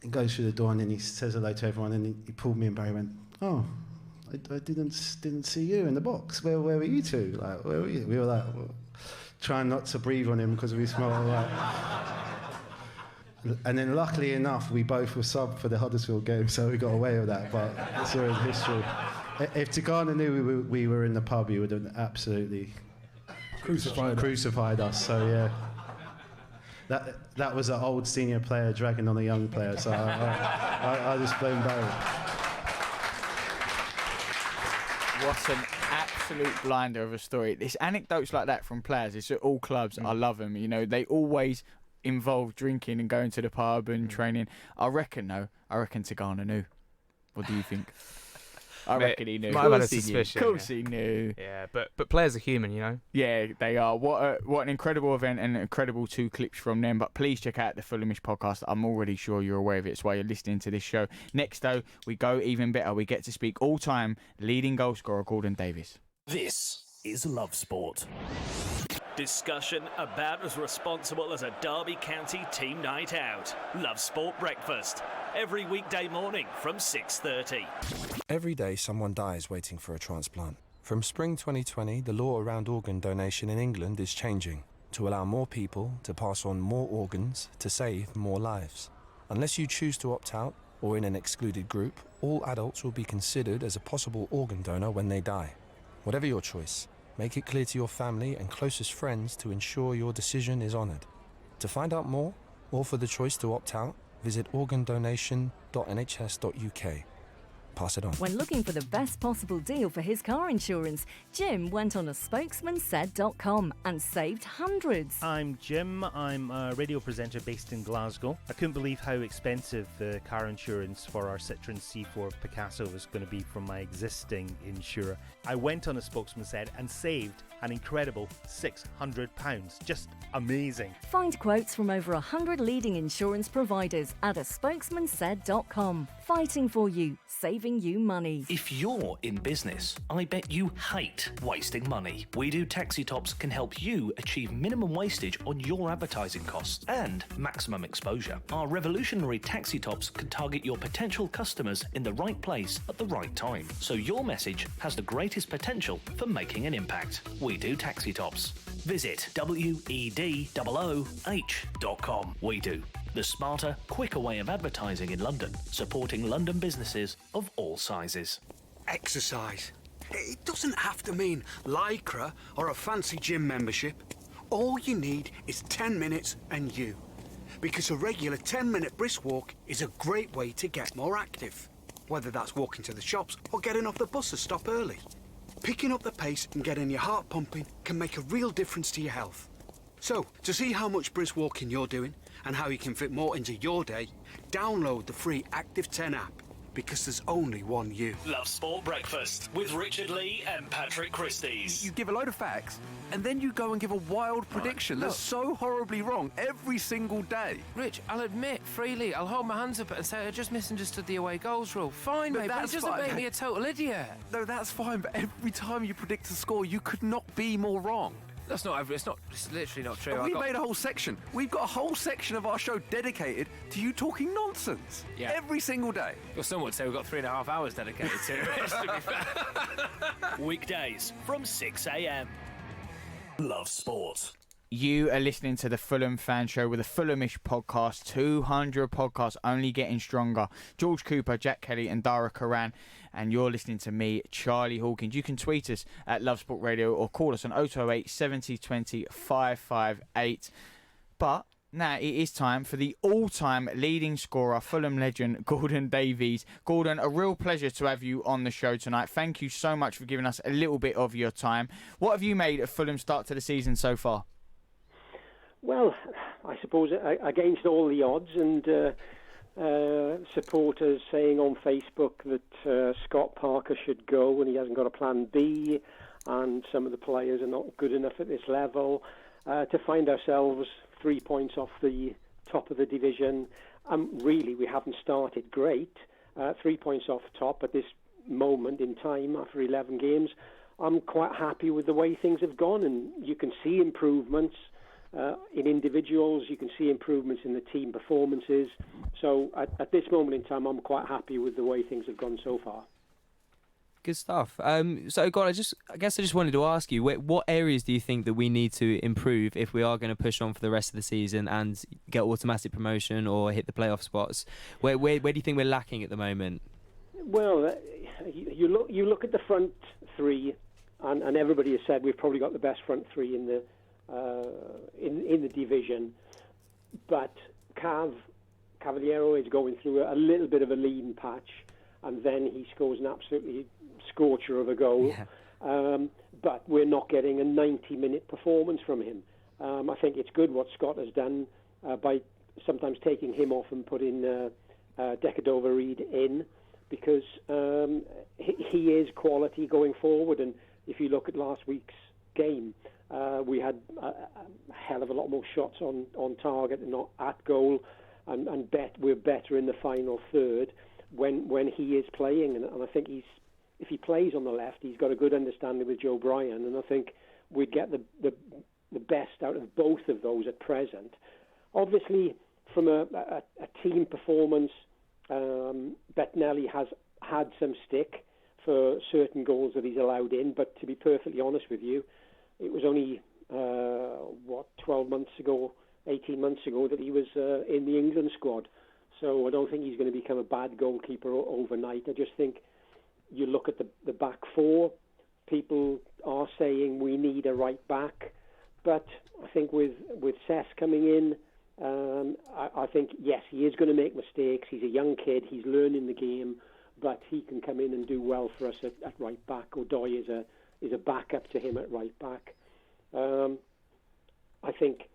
He goes through the door and then he says hello to everyone and he pulled me and Barry and went, oh, I didn't see you in the box. Where were you two? Like, where were you? We were like, trying not to breathe on him because we smelled like... And then luckily enough, we both were subbed for the Huddersfield game, so we got away with that, but it's all in history. If Tigana knew we were in the pub, he would have absolutely crucified us, so yeah. That was an old senior player dragging on a young player, so I just blame Barry. What an absolute blinder of a story. There's anecdotes like that from players. It's at all clubs. I love them. You know, they always involve drinking and going to the pub and training. I reckon Tigana knew. What do you think? I reckon he knew. Might have had a suspicion. Of course he knew. Yeah, but players are human, you know. Yeah, they are. What an incredible event and incredible 2 clips from them. But please check out the Fulhamish podcast. I'm already sure you're aware of it. It's why you're listening to this show. Next, though, we go even better. We get to speak all-time leading goal scorer Gordon Davies. This is Love Sport. Discussion about as responsible as a Derby County team night out. Love Sport Breakfast. Every weekday morning from 6:30. Every day someone dies waiting for a transplant. From spring 2020, the law around organ donation in England is changing to allow more people to pass on more organs to save more lives. Unless you choose to opt out or in an excluded group, all adults will be considered as a possible organ donor when they die. Whatever your choice, make it clear to your family and closest friends to ensure your decision is honoured. To find out more, or for the choice to opt out, visit organdonation.nhs.uk. Pass it on. When looking for the best possible deal for his car insurance, Jim went on a spokesmansaid.com and saved hundreds. I'm Jim. I'm a radio presenter based in Glasgow. I couldn't believe how expensive the car insurance for our Citroen C4 Picasso was going to be from my existing insurer. I went on a Spokesman Said and saved an incredible £600. Just amazing. Find quotes from over 100 leading insurance providers at a spokesmansaid.com. Fighting for you, saving you money. If you're in business, I bet you hate wasting money. We Do Taxi Tops can help you achieve minimum wastage on your advertising costs and maximum exposure. Our revolutionary taxi tops can target your potential customers in the right place at the right time, so your message has the greatest potential for making an impact. We Do Taxi Tops. Visit WEDOOH.com. We Do. The smarter, quicker way of advertising in London, supporting London businesses of all sizes. Exercise. It doesn't have to mean Lycra or a fancy gym membership. All you need is 10 minutes and you. Because a regular 10-minute brisk walk is a great way to get more active. Whether that's walking to the shops or getting off the bus to stop early. Picking up the pace and getting your heart pumping can make a real difference to your health. So, to see how much brisk walking you're doing and how you can fit more into your day, download the free Active 10 app, because there's only one you. Love Sport Breakfast with Richard Lee and Patrick Christie's. You give a load of facts, and then you go and give a wild prediction that's so horribly wrong every single day. Rich, I'll admit freely, I'll hold my hands up and say I just misunderstood the away goals rule. Fine, mate, but it doesn't make me a total idiot. No, that's fine, but every time you predict a score, you could not be more wrong. It's literally not true. We made a whole section. We've got a whole section of our show dedicated to you talking nonsense. Yeah. Every single day. Well, some would say we've got 3.5 hours dedicated to it, to be fair. Weekdays from 6 a.m. Love Sport. You are listening to the Fulham Fan Show with the Fulhamish podcast. 200 podcasts, only getting stronger. George Cooper, Jack Kelly and Dara Karan. And you're listening to me, Charlie Hawkins. You can tweet us at Love Sport Radio or call us on 0208 70 20 558. But now it is time for the all-time leading scorer, Fulham legend, Gordon Davies. Gordon, a real pleasure to have you on the show tonight. Thank you so much for giving us a little bit of your time. What have you made of Fulham's start to the season so far? Well, I suppose against all the odds, and supporters saying on Facebook that Scott Parker should go and he hasn't got a plan B, and some of the players are not good enough at this level, to find ourselves 3 points off the top of the division. Really, we haven't started great. 3 points off top at this moment in time after 11 games. I'm quite happy with the way things have gone, and you can see improvements in individuals, you can see improvements in the team performances. So at this moment in time, I'm quite happy with the way things have gone so far. Good stuff. So, God, I guess I just wanted to ask you, what areas do you think that we need to improve if we are going to push on for the rest of the season and get automatic promotion or hit the playoff spots? Where do you think we're lacking at the moment? Well, you look at the front three, and everybody has said we've probably got the best front three in the division, but Cavaliero is going through a little bit of a lean patch, and then he scores an absolutely scorcher of a goal. Yeah. But we're not getting a 90-minute performance from him. I think it's good what Scott has done by sometimes taking him off and putting Decadova-Reid in, because he is quality going forward. And if you look at last week's game, we had a hell of a lot more shots on target and not at goal, and we're better in the final third when he is playing. And I think if he plays on the left, he's got a good understanding with Joe Bryan, and I think we'd get the best out of both of those at present. Obviously, from a team performance, Bettinelli has had some stick for certain goals that he's allowed in, but to be perfectly honest with you, it was only 18 months ago that he was in the England squad. So I don't think he's going to become a bad goalkeeper overnight. I just think you look at the back four, people are saying we need a right back, but I think with Cess coming in, I think, yes, he is going to make mistakes. He's a young kid, he's learning the game, but he can come in and do well for us at right back. O'Doy is a backup to him at right back. I think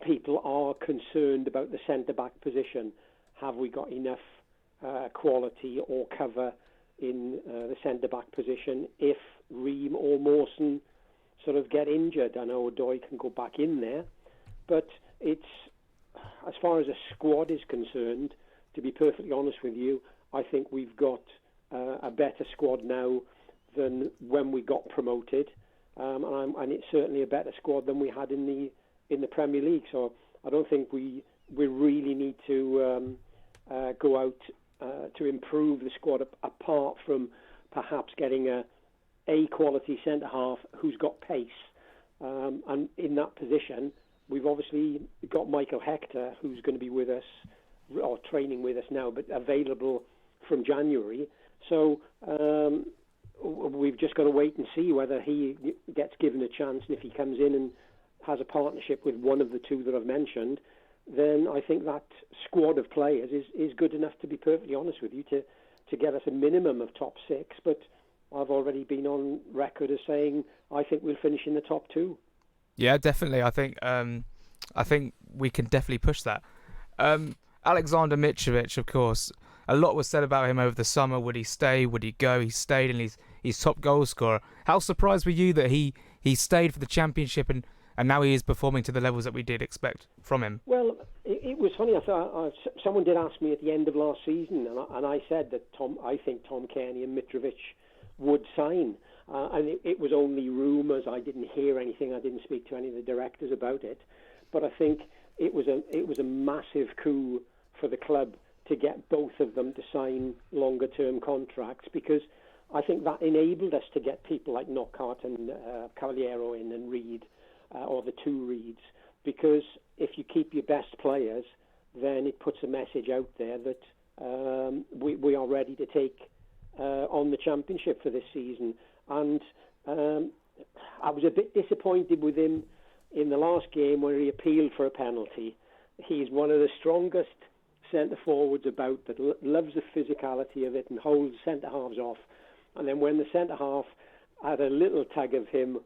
people are concerned about the centre-back position. Have we got enough quality or cover in the centre-back position if Ream or Mawson sort of get injured? I know O'Doy can go back in there, but it's, as far as a squad is concerned, to be perfectly honest with you, I think we've got a better squad now than when we got promoted, and it's certainly a better squad than we had in the Premier League. So I don't think we really need to go out to improve the squad apart from perhaps getting a quality centre half who's got pace, and in that position we've obviously got Michael Hector, who's going to be with us or training with us now, but available from January. So we've just got to wait and see whether he gets given a chance, and if he comes in and has a partnership with one of the two that I've mentioned, then I think that squad of players is good enough, to be perfectly honest with you, to get us a minimum of top six. But I've already been on record as saying I think we'll finish in the top two. Yeah, definitely. I think we can definitely push that. Alexander Mitrovic, of course, a lot was said about him over the summer. Would he stay? Would he go? He stayed, and he's top goal scorer. How surprised were you that he stayed for the championship and now he is performing to the levels that we did expect from him? Well, it was funny. I thought someone did ask me at the end of last season, and I said that I think Tom Kearney and Mitrovic would sign. And it was only rumours. I didn't hear anything. I didn't speak to any of the directors about it. But I think it was a massive coup for the club to get both of them to sign longer-term contracts, because I think that enabled us to get people like Knockaert and Cavaliero in and Reid, or the two Reids, because if you keep your best players, then it puts a message out there that we are ready to take on the championship for this season. And I was a bit disappointed with him in the last game where he appealed for a penalty. He's one of the strongest centre forwards about, that loves the physicality of it and holds centre halves off. And then when the centre half had a little tug of him,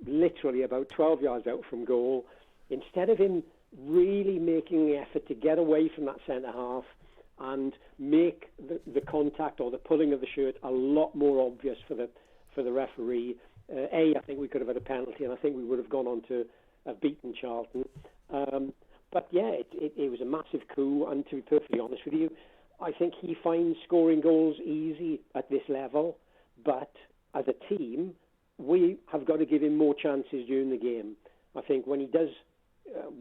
literally about 12 yards out from goal, instead of him really making the effort to get away from that centre half and make the contact or the pulling of the shirt a lot more obvious for the referee, I think we could have had a penalty, and I think we would have gone on to have beaten Charlton. But yeah, it was a massive coup, and to be perfectly honest with you, I think he finds scoring goals easy at this level, but as a team, we have got to give him more chances during the game. I think when he does,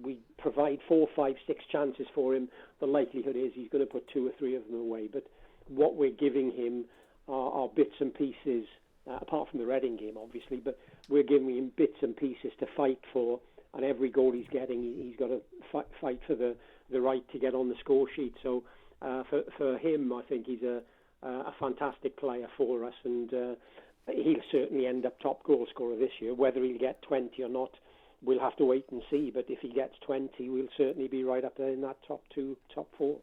we provide 4, 5, 6 chances for him, the likelihood is he's going to put 2 or 3 of them away. But what we're giving him are bits and pieces, apart from the Reading game, obviously, but we're giving him bits and pieces to fight for, and every goal he's getting, he's got to fight for the right to get on the score sheet. So for him, I think he's a fantastic player for us, and he'll certainly end up top goal scorer this year. Whether he'll get 20 or not, we'll have to wait and see. But if he gets 20, we'll certainly be right up there in that top 2, top 4.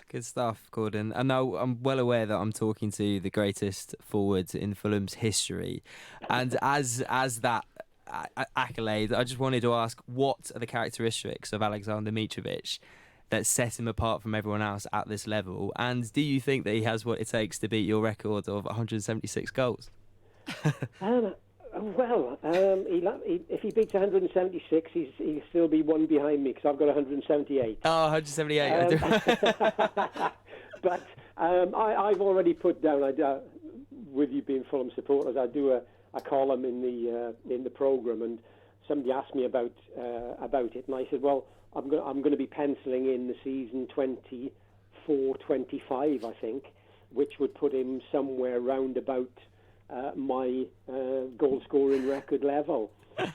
Good stuff, Gordon. And now I'm well aware that I'm talking to the greatest forward in Fulham's history. And as that accolade, I just wanted to ask, what are the characteristics of Alexander Mitrovic that set him apart from everyone else at this level? And do you think that he has what it takes to beat your record of 176 goals? If he beats 176, he'll still be one behind me because I've got 178. Oh, 178. But I've already put down, with you being Fulham supporters, I do a column in the programme, and somebody asked me about it, and I said, well, I'm going to be penciling in the season 24-25, I think, which would put him somewhere round about my goal scoring record level.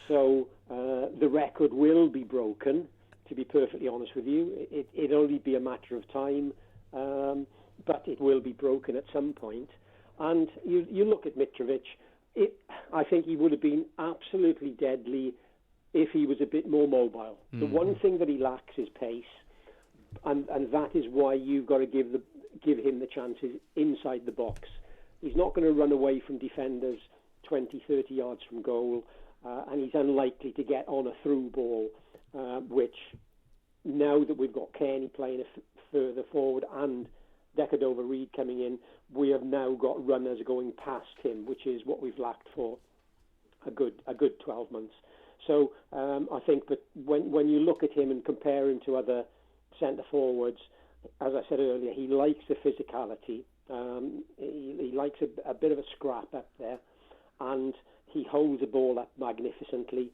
So the record will be broken, to be perfectly honest with you. It'll only be a matter of time, but it will be broken at some point. And you look at Mitrovic, I think he would have been absolutely deadly if he was a bit more mobile. Mm. The one thing that he lacks is pace, and that is why you've got to give him the chances inside the box. He's not going to run away from defenders 20, 30 yards from goal, and he's unlikely to get on a through ball, which now that we've got Kearney playing further forward and Decadova-Reid coming in, we have now got runners going past him, which is what we've lacked for a good 12 months. So I think, but when you look at him and compare him to other centre forwards, as I said earlier, he likes the physicality. He likes a bit of a scrap up there, and he holds the ball up magnificently.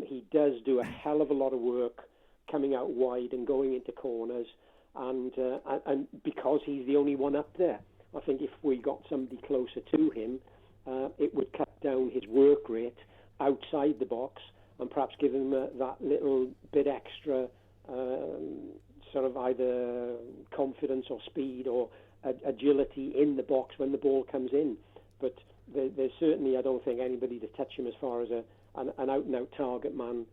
He does do a hell of a lot of work coming out wide and going into corners, and because he's the only one up there, I think if we got somebody closer to him, it would cut down his work rate outside the box and perhaps give him that little bit extra sort of either confidence or speed or agility in the box when the ball comes in. But there's certainly, I don't think, anybody to touch him as far as an out-and-out target man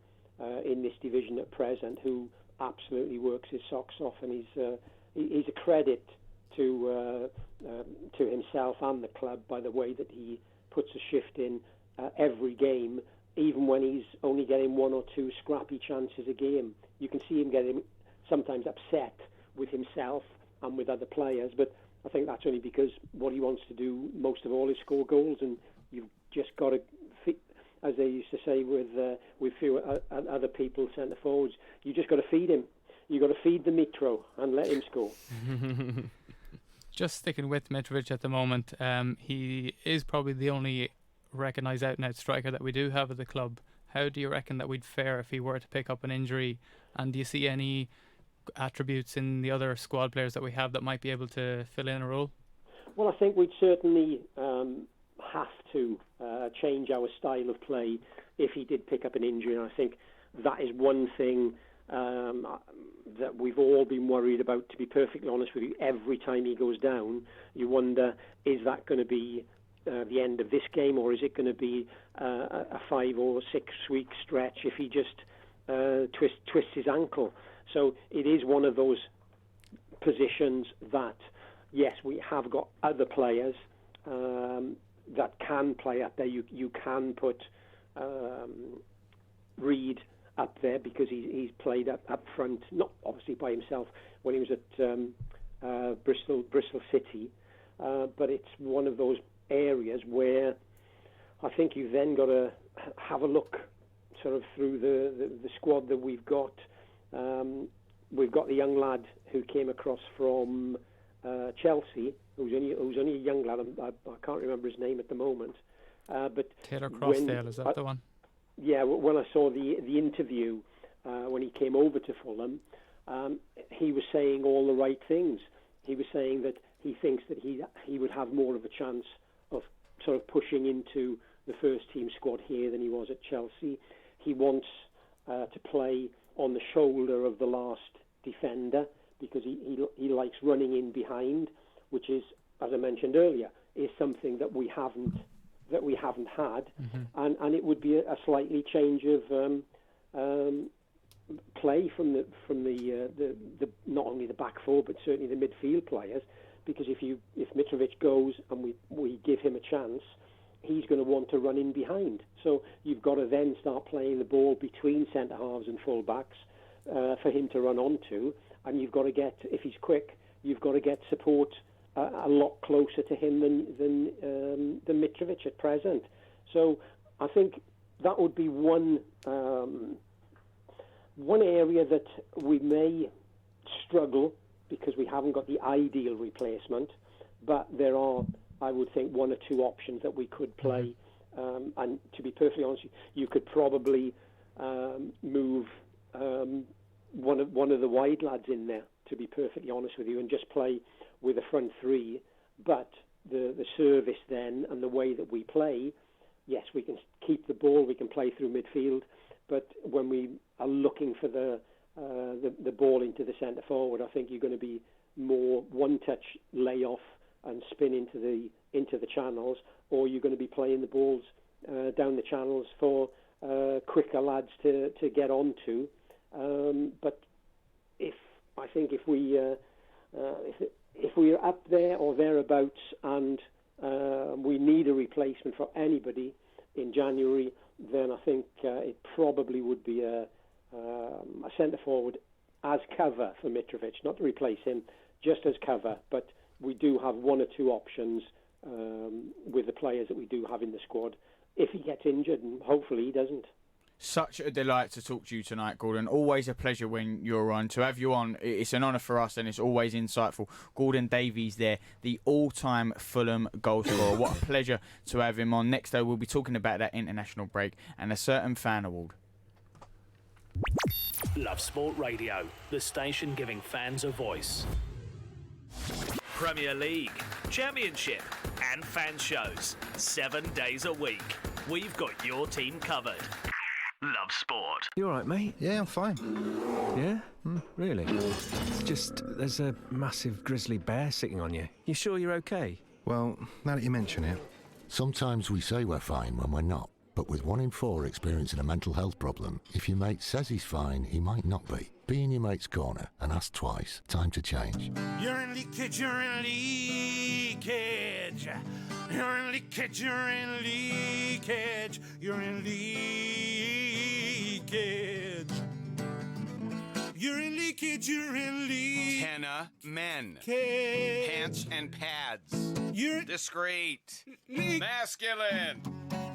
in this division at present who absolutely works his socks off, and he's a credit to himself and the club by the way that he puts a shift in every game, even when he's only getting 1 or 2 scrappy chances a game. You can see him getting sometimes upset with himself and with other players, but I think that's only because what he wants to do most of all is score goals, and you've just got to, as they used to say with few other people, centre forwards, you just got to feed him. You got to feed the Mitro and let him score. Just sticking with Mitrovic at the moment, he is probably the only recognised out-and-out striker that we do have at the club. How do you reckon that we'd fare if he were to pick up an injury? And do you see any attributes in the other squad players that we have that might be able to fill in a role? Well, I think we'd certainly have to change our style of play if he did pick up an injury, and I think that is one thing that we've all been worried about, to be perfectly honest with you. Every time he goes down, you wonder, is that going to be the end of this game, or is it going to be a 5 or 6 week stretch if he just twists his ankle? So it is one of those positions that, yes, we have got other players that can play up there. You can put Reid up there because he's played up front, not obviously by himself when he was at Bristol City, but it's one of those areas where I think you've then got to have a look sort of through the squad that we've got. We've got the young lad who came across from Chelsea, who's only a young lad. I can't remember his name at the moment. But Taylor Crossdale, is that the one? Yeah, when I saw the interview when he came over to Fulham, he was saying all the right things. He was saying that he thinks that he would have more of a chance of sort of pushing into the first team squad here than he was at Chelsea. He wants to play on the shoulder of the last defender because he likes running in behind, which is, as I mentioned earlier, is something that we haven't had, and it would be a slightly change of play from the not only the back four but certainly the midfield players, because if Mitrovic goes and we give him a chance, he's going to want to run in behind. So you've got to then start playing the ball between centre halves and full backs for him to run onto, and you've got to get, if he's quick, you've got to get support a lot closer to him than Mitrovic at present. So I think that would be one area that we may struggle because we haven't got the ideal replacement, but there are, I would think, one or two options that we could play. And to be perfectly honest, you could probably move one of the wide lads in there, to be perfectly honest with you, and just play with a front three. But the service then and the way that we play, yes, we can keep the ball, we can play through midfield, but when we are looking for the ball into the centre forward, I think you're going to be more one-touch layoff and spin into the channels, or you're going to be playing the balls down the channels for quicker lads to get onto. But if we're up there or thereabouts and we need a replacement for anybody in January, then I think it probably would be a centre forward as cover for Mitrovic, not to replace him, just as cover. But we do have one or two options with the players that we do have in the squad if he gets injured, and hopefully he doesn't. Such a delight to talk to you tonight, Gordon. Always a pleasure when you're on. To have you on, it's an honour for us, and it's always insightful. Gordon Davies there, the all-time Fulham goal scorer. What a pleasure to have him on. Next, though, we'll be talking about that international break and a certain fan award. Love Sport Radio, the station giving fans a voice. Premier League, Championship and fan shows. 7 days a week. We've got your team covered. Love Sport. You all right, mate? Yeah, I'm fine. Yeah? Really? It's just, there's a massive grizzly bear sitting on you. You sure you're okay? Well, now that you mention it. Sometimes we say we're fine when we're not. But with 1 in 4 experiencing a mental health problem, if your mate says he's fine, he might not be. Be in your mate's corner and ask twice. Time to change. You're in leakage, you're in leakage. You're in leakage, you're in leakage. You're in leakage. You're in leakage, you're in leakage. Henna men. Pants and pads. You're discreet. Masculine.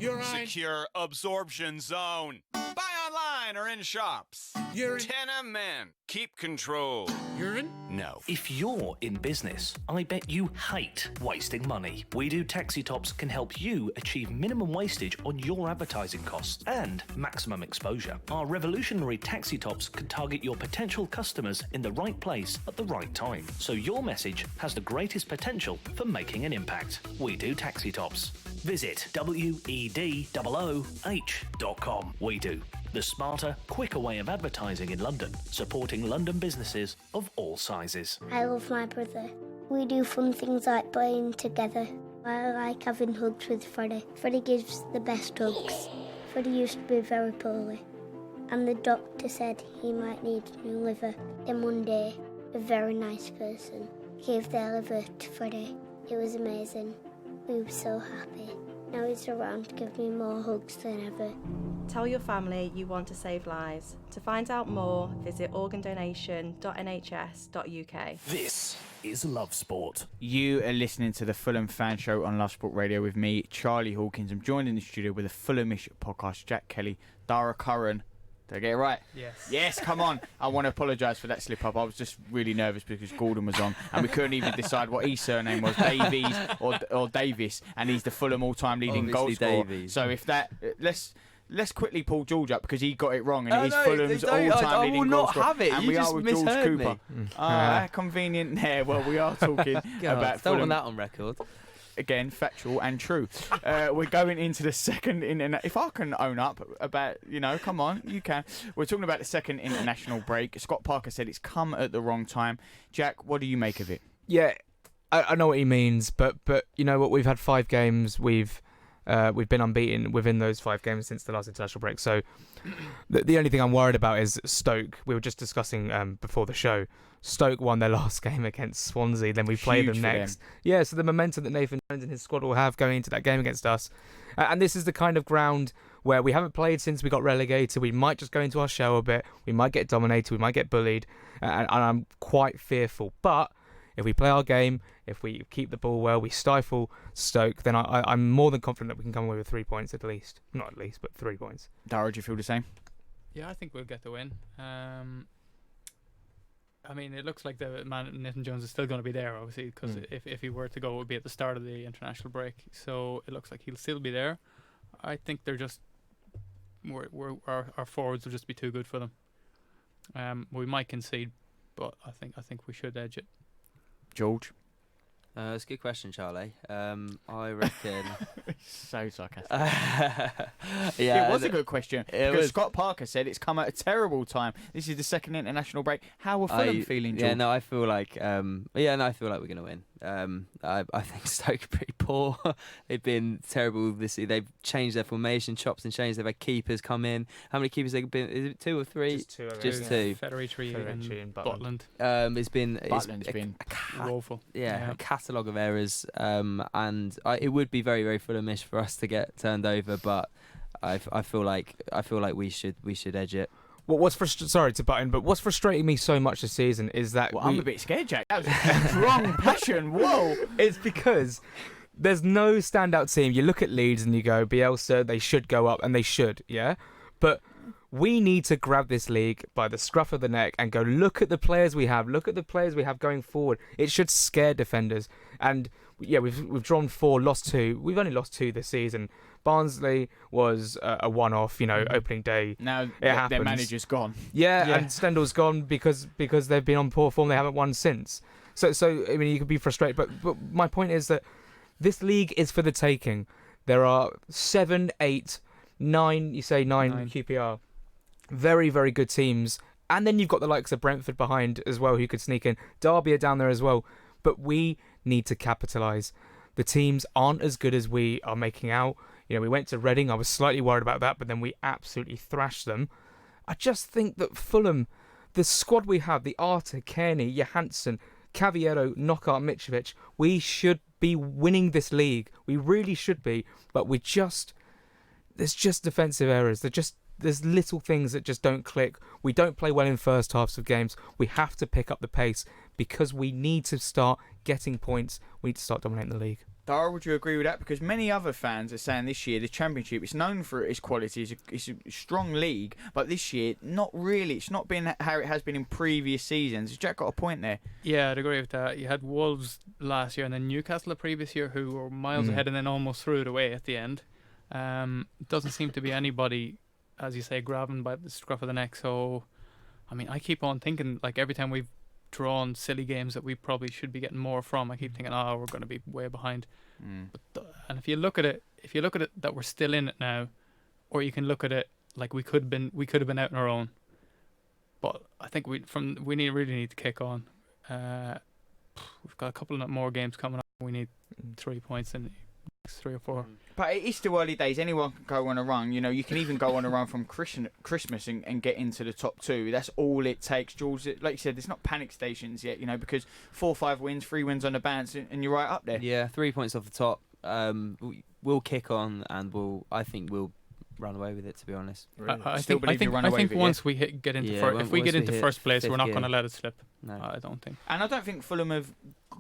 You're right. Secure absorption zone. Buy online or in shops. You're in. Tenna men. Keep control. Urine? No. If you're in business, I bet you hate wasting money. We Do Taxi Tops can help you achieve minimum wastage on your advertising costs and maximum exposure. Our revolutionary taxi tops can target your potential customers in the right place at the right time, so your message has the greatest potential for making an impact. We Do Taxi Tops. Visit wedooh.com. We Do. The smarter, quicker way of advertising in London, supporting London businesses of all sizes. I love my brother. We do fun things like playing together. I like having hugs with Freddie. Freddie gives the best hugs. Freddie used to be very poorly, and the doctor said he might need a new liver. Then one day, a very nice person gave their liver to Freddie. It was amazing. We were so happy. Now he's around to give me more hugs than ever. Tell your family you want to save lives. To find out more, visit organdonation.nhs.uk. This is Love Sport. You are listening to the Fulham Fan Show on Love Sport Radio with me, Charlie Hawkins. I'm joined in the studio with the Fulhamish podcast, Jack Kelly, Dara Curran, Did I get it right? Yes. Yes, come on. I want to apologise for that slip-up. I was just really nervous because Gordon was on and we couldn't even decide what his surname was, Davies or Davis, and he's the Fulham all-time leading goal scorer. So if that... Let's quickly pull George up because he got it wrong and it is Fulham's all-time leading goal scorer. Have it. And you we just are with misheard George Cooper. Me. Convenient there. Well, we are talking about Don't Fulham. want that on record. Again, factual and true. We're going into the second if I can own up about, come on, you can. We're talking about the second international break. Scott Parker said it's come at the wrong time. Jack, what do you make of it? Yeah, I know what he means, but you know what? We've had 5 games. We've been unbeaten within those 5 games since the last international break. So the only thing I'm worried about is Stoke. We were just discussing before the show. Stoke won their last game against Swansea, then we play them next. Yeah, so the momentum that Nathan Jones and his squad will have going into that game against us. And this is the kind of ground where we haven't played since we got relegated. We might just go into our shell a bit. We might get dominated. We might get bullied. And I'm quite fearful. But if we play our game, if we keep the ball well, we stifle Stoke, then I'm more than confident that we can come away with 3 points at least. Not at least, but 3 points. Dara, do you feel the same? Yeah, I think we'll get the win. I mean, it looks like the man Nathan Jones is still going to be there, obviously, because if he were to go, it would be at the start of the international break. So it looks like he'll still be there. I think they're just our forwards will just be too good for them. We might concede, but I think we should edge it. George? It's a good question, Charlie. I reckon... So sarcastic. Yeah, it was a good question. Because Scott Parker said it's come at a terrible time. This is the second international break. How are Fulham feeling, George? I feel like... I feel like we're going to win. I think Stoke are pretty poor. They've been terrible this year. They've changed their formation, chops and changes. They've had keepers come in. How many keepers have been? Is it 2 or 3? Just two. Federici and Butland. Butland's been woeful. A catalogue of errors. And it would be very, very Fulhamish for us to get turned over, but I feel like we should edge it. What's sorry to butt in, but what's frustrating me so much this season is that I'm a bit scared, Jack. That was a strong passion. Whoa! It's because there's no standout team. You look at Leeds and you go, Bielsa, they should go up, and they should, yeah. But we need to grab this league by the scruff of the neck and go, look at the players we have. Look at the players we have going forward. It should scare defenders. And yeah, we've drawn 4, lost 2. We've only lost 2 this season. Barnsley was a one-off, opening day. Now their manager's gone. Yeah, and Stendhal's gone because they've been on poor form. They haven't won since. So I mean, you could be frustrated, but my point is that this league is for the taking. There are 7, 8, 9. You say 9 QPR, very, very good teams, and then you've got the likes of Brentford behind as well, who could sneak in. Derby are down there as well, but we need to capitalise. The teams aren't as good as we are making out. We went to Reading. I was slightly worried about that, but then we absolutely thrashed them. I just think that Fulham, the squad we have, the Arta, Kearney, Johansson, Cavallero, Knockout, Mitrovic, we should be winning this league. We really should be, but there's just defensive errors. There's little things that just don't click. We don't play well in first halves of games. We have to pick up the pace because we need to start getting points. We need to start dominating the league. Dara, would you agree with that? Because many other fans are saying this year the Championship is known for its quality. It's a strong league, but this year, not really. It's not been how it has been in previous seasons. Has Jack got a point there? Yeah, I'd agree with that. You had Wolves last year and then Newcastle the previous year who were miles ahead and then almost threw it away at the end. Doesn't seem to be anybody, as you say, grabbing by the scruff of the neck. So, I mean, I keep on thinking, like, every time we've drawn silly games that we probably should be getting more from, I keep thinking, we're going to be way behind. And if you look at it that we're still in it now, or you can look at it like we could have been out on our own. But I think we really need to kick on. We've got a couple of more games coming up. We need 3 points in the next 3 or 4. But it is still early days. Anyone can go on a run. You can even go on a run from Christmas and get into the top 2. That's all it takes, Jules. Like you said, there's not panic stations yet, because 4 or 5 wins, 3 wins on the bounce, and you're right up there. Yeah, 3 points off the top. We'll kick on, and I think we'll run away with it, to be honest. Really? I think once we get into first place, we're not going to let it slip. No, I don't think. And I don't think Fulham have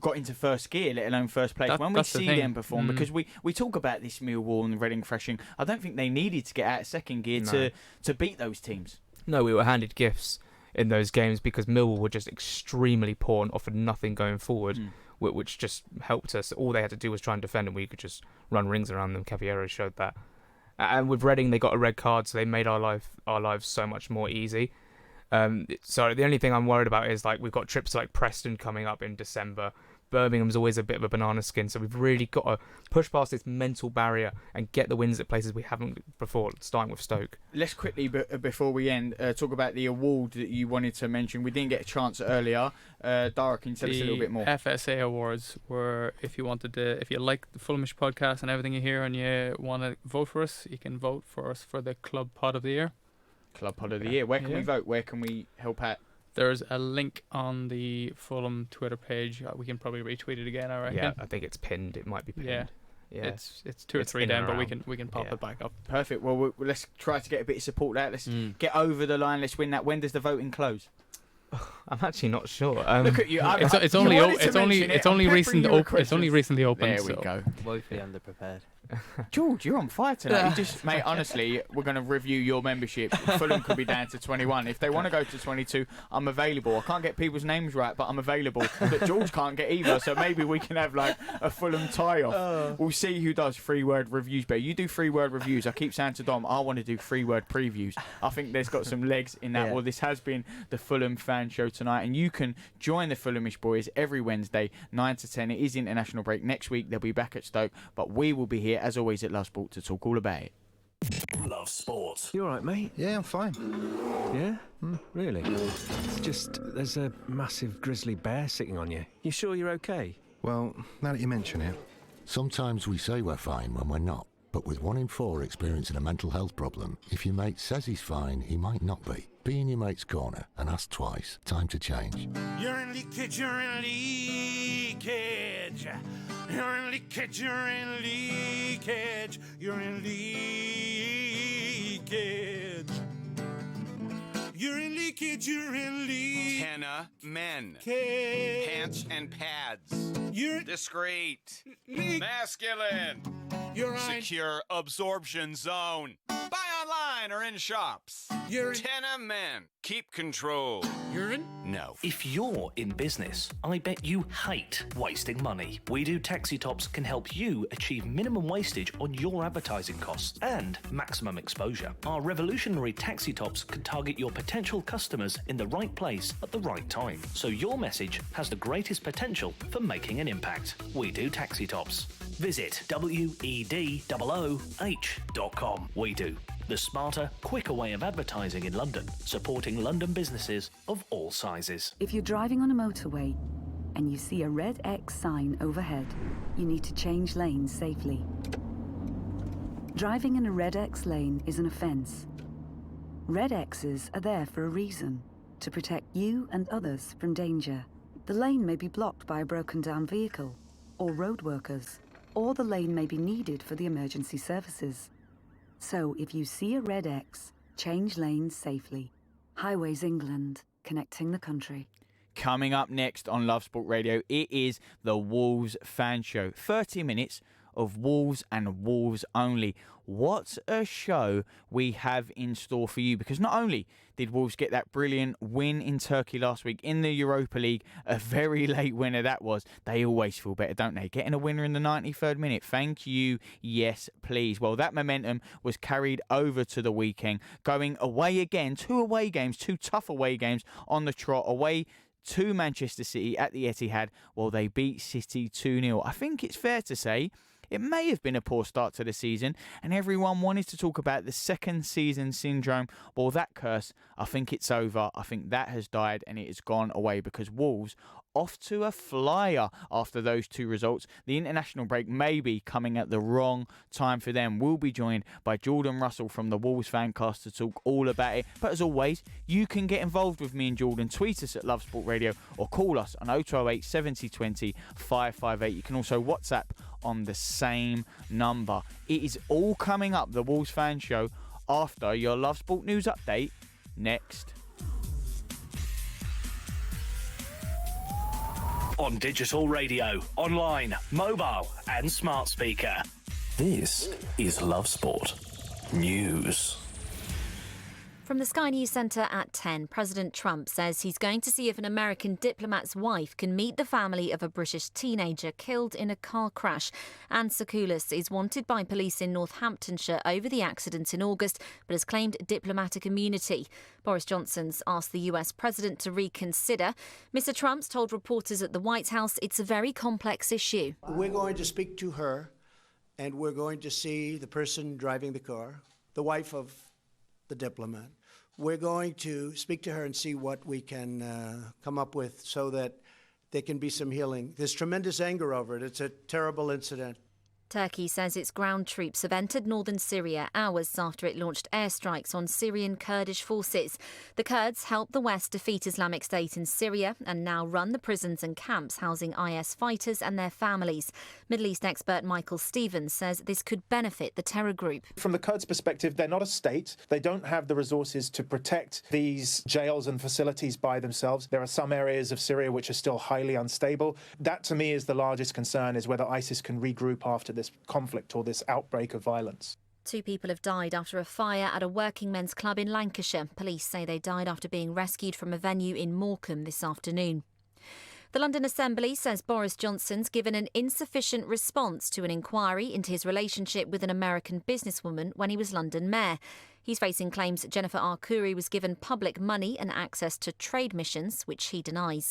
got into first gear, let alone first place. When we see them perform, because we talk about this Millwall and Reading thrashing, I don't think they needed to get out of second gear to beat those teams. No, we were handed gifts in those games because Millwall were just extremely poor and offered nothing going forward, which just helped us. All they had to do was try and defend, and we could just run rings around them. Cavallero showed that. And with Reading, they got a red card, so they made our lives so much more easy. So the only thing I'm worried about is, like, we've got trips like Preston coming up in December. Birmingham's always a bit of a banana skin, so we've really got to push past this mental barrier and get the wins at places we haven't before, starting with Stoke. Let's quickly, before we end, talk about the award that you wanted to mention. We didn't get a chance earlier. Dara, can you tell us a little bit more? The FSA awards were, if you like the Fulhamish podcast and everything you hear and you want to vote for us, you can vote for us for the Club Pod of the Year. Club Pod of the Year. Where can we vote? Where can we help out? There's a link on the Fulham Twitter page. We can probably retweet it again, I reckon. Yeah, I think it's pinned. It might be pinned. Yeah. It's 2 or 3 in down, and but we can pop it back up. Perfect. Well, let's try to get a bit of support there. Let's get over the line. Let's win that. When does the voting close? I'm actually not sure. Look at you. It's only recently opened. There we go. Woefully underprepared. George, you're on fire tonight. Mate, honestly, we're going to review your membership. Fulham could be down to 21. If they want to go to 22, I'm available. I can't get people's names right, but I'm available. But George can't get either, so maybe we can have like a Fulham tie-off. We'll see who does 3-word reviews better. You do 3-word reviews. I keep saying to Dom, I want to do 3-word previews. I think there's got some legs in that. Yeah. Well, this has been the Fulham fan show tonight, and you can join the Fulhamish boys every Wednesday, 9 to 10. It is international break. Next week, they'll be back at Stoke, but we will be here, as always, at Love Sport to talk all about it. Love Sport. You all right, mate? Yeah, I'm fine. Yeah? Really? It's just, there's a massive grizzly bear sitting on you. You sure you're okay? Well, now that you mention it. Sometimes we say we're fine when we're not. But with 1 in 4 experiencing a mental health problem, if your mate says he's fine, he might not be. Be in your mate's corner and ask twice. Time to change. You're in leakage, you're in leakage. You're in leakage, you're in leakage. You're in leakage. You're in leakage, you're in leakage. Tenna men. Pants and pads. You're discreet. Masculine. You're right. Secure absorption zone. Buy online or in shops. You're in. Tenna men. Keep control. You're in. No. If you're in business, I bet you hate wasting money. We Do Taxi Tops can help you achieve minimum wastage on your advertising costs and maximum exposure. Our revolutionary taxi tops can target your potential customers in the right place at the right time, so your message has the greatest potential for making an impact. We Do Taxi Tops. Visit wedooh.com. We Do, the smarter, quicker way of advertising in London, supporting London businesses of all sizes. If you're driving on a motorway and you see a red X sign overhead, you need to change lanes safely. Driving in a red X lane is an offence. Red X's are there for a reason, to protect you and others from danger. The lane may be blocked by a broken down vehicle or road workers, or the lane may be needed for the emergency services. So if you see a red X, change lanes safely. Highways England, connecting the country. Coming up next on Love Sport Radio, it is the Wolves Fan Show. 30 minutes of Wolves and Wolves only. What a show we have in store for you, because not only did Wolves get that brilliant win in Turkey last week in the Europa League, a very late winner that was. They always feel better, don't they? Getting a winner in the 93rd minute. Thank you. Yes, please. Well, that momentum was carried over to the weekend, going away again. 2 away games, 2 tough away games on the trot, away to Manchester City at the Etihad. Well, they beat City 2-0. I think it's fair to say it may have been a poor start to the season, and everyone wanted to talk about the second season syndrome. Well, that curse, I think it's over. I think that has died and it has gone away, because Wolves off to a flyer after those 2 results. The international break may be coming at the wrong time for them. We'll be joined by Jordan Russell from the Wolves Fancast to talk all about it. But as always, you can get involved with me and Jordan. Tweet us at Love Sport Radio or call us on 0208 70 20 558. You can also WhatsApp on the same number. It is all coming up, the Wolves Fan Show, after your Love Sport News update next. On digital radio, online, mobile and smart speaker. This is Love Sport News. From the Sky News Centre at 10, President Trump says he's going to see if an American diplomat's wife can meet the family of a British teenager killed in a car crash. Anne Sakoulas is wanted by police in Northamptonshire over the accident in August, but has claimed diplomatic immunity. Boris Johnson's asked the US president to reconsider. Mr Trump's told reporters at the White House it's a very complex issue. We're going to speak to her, and we're going to see the person driving the car, the wife of the diplomat. We're going to speak to her and see what we can come up with so that there can be some healing. There's tremendous anger over it. It's a terrible incident. Turkey says its ground troops have entered northern Syria hours after it launched airstrikes on Syrian Kurdish forces. The Kurds helped the West defeat Islamic State in Syria and now run the prisons and camps housing IS fighters and their families. Middle East expert Michael Stevens says this could benefit the terror group. From the Kurds' perspective, they're not a state. They don't have the resources to protect these jails and facilities by themselves. There are some areas of Syria which are still highly unstable. That, to me, is the largest concern, is whether ISIS can regroup after this conflict or this outbreak of violence. 2 people have died after a fire at a working men's club in Lancashire. Police say they died after being rescued from a venue in Morecambe this afternoon. The London Assembly says Boris Johnson's given an insufficient response to an inquiry into his relationship with an American businesswoman when he was London mayor. He's facing claims Jennifer Arcuri was given public money and access to trade missions, which he denies.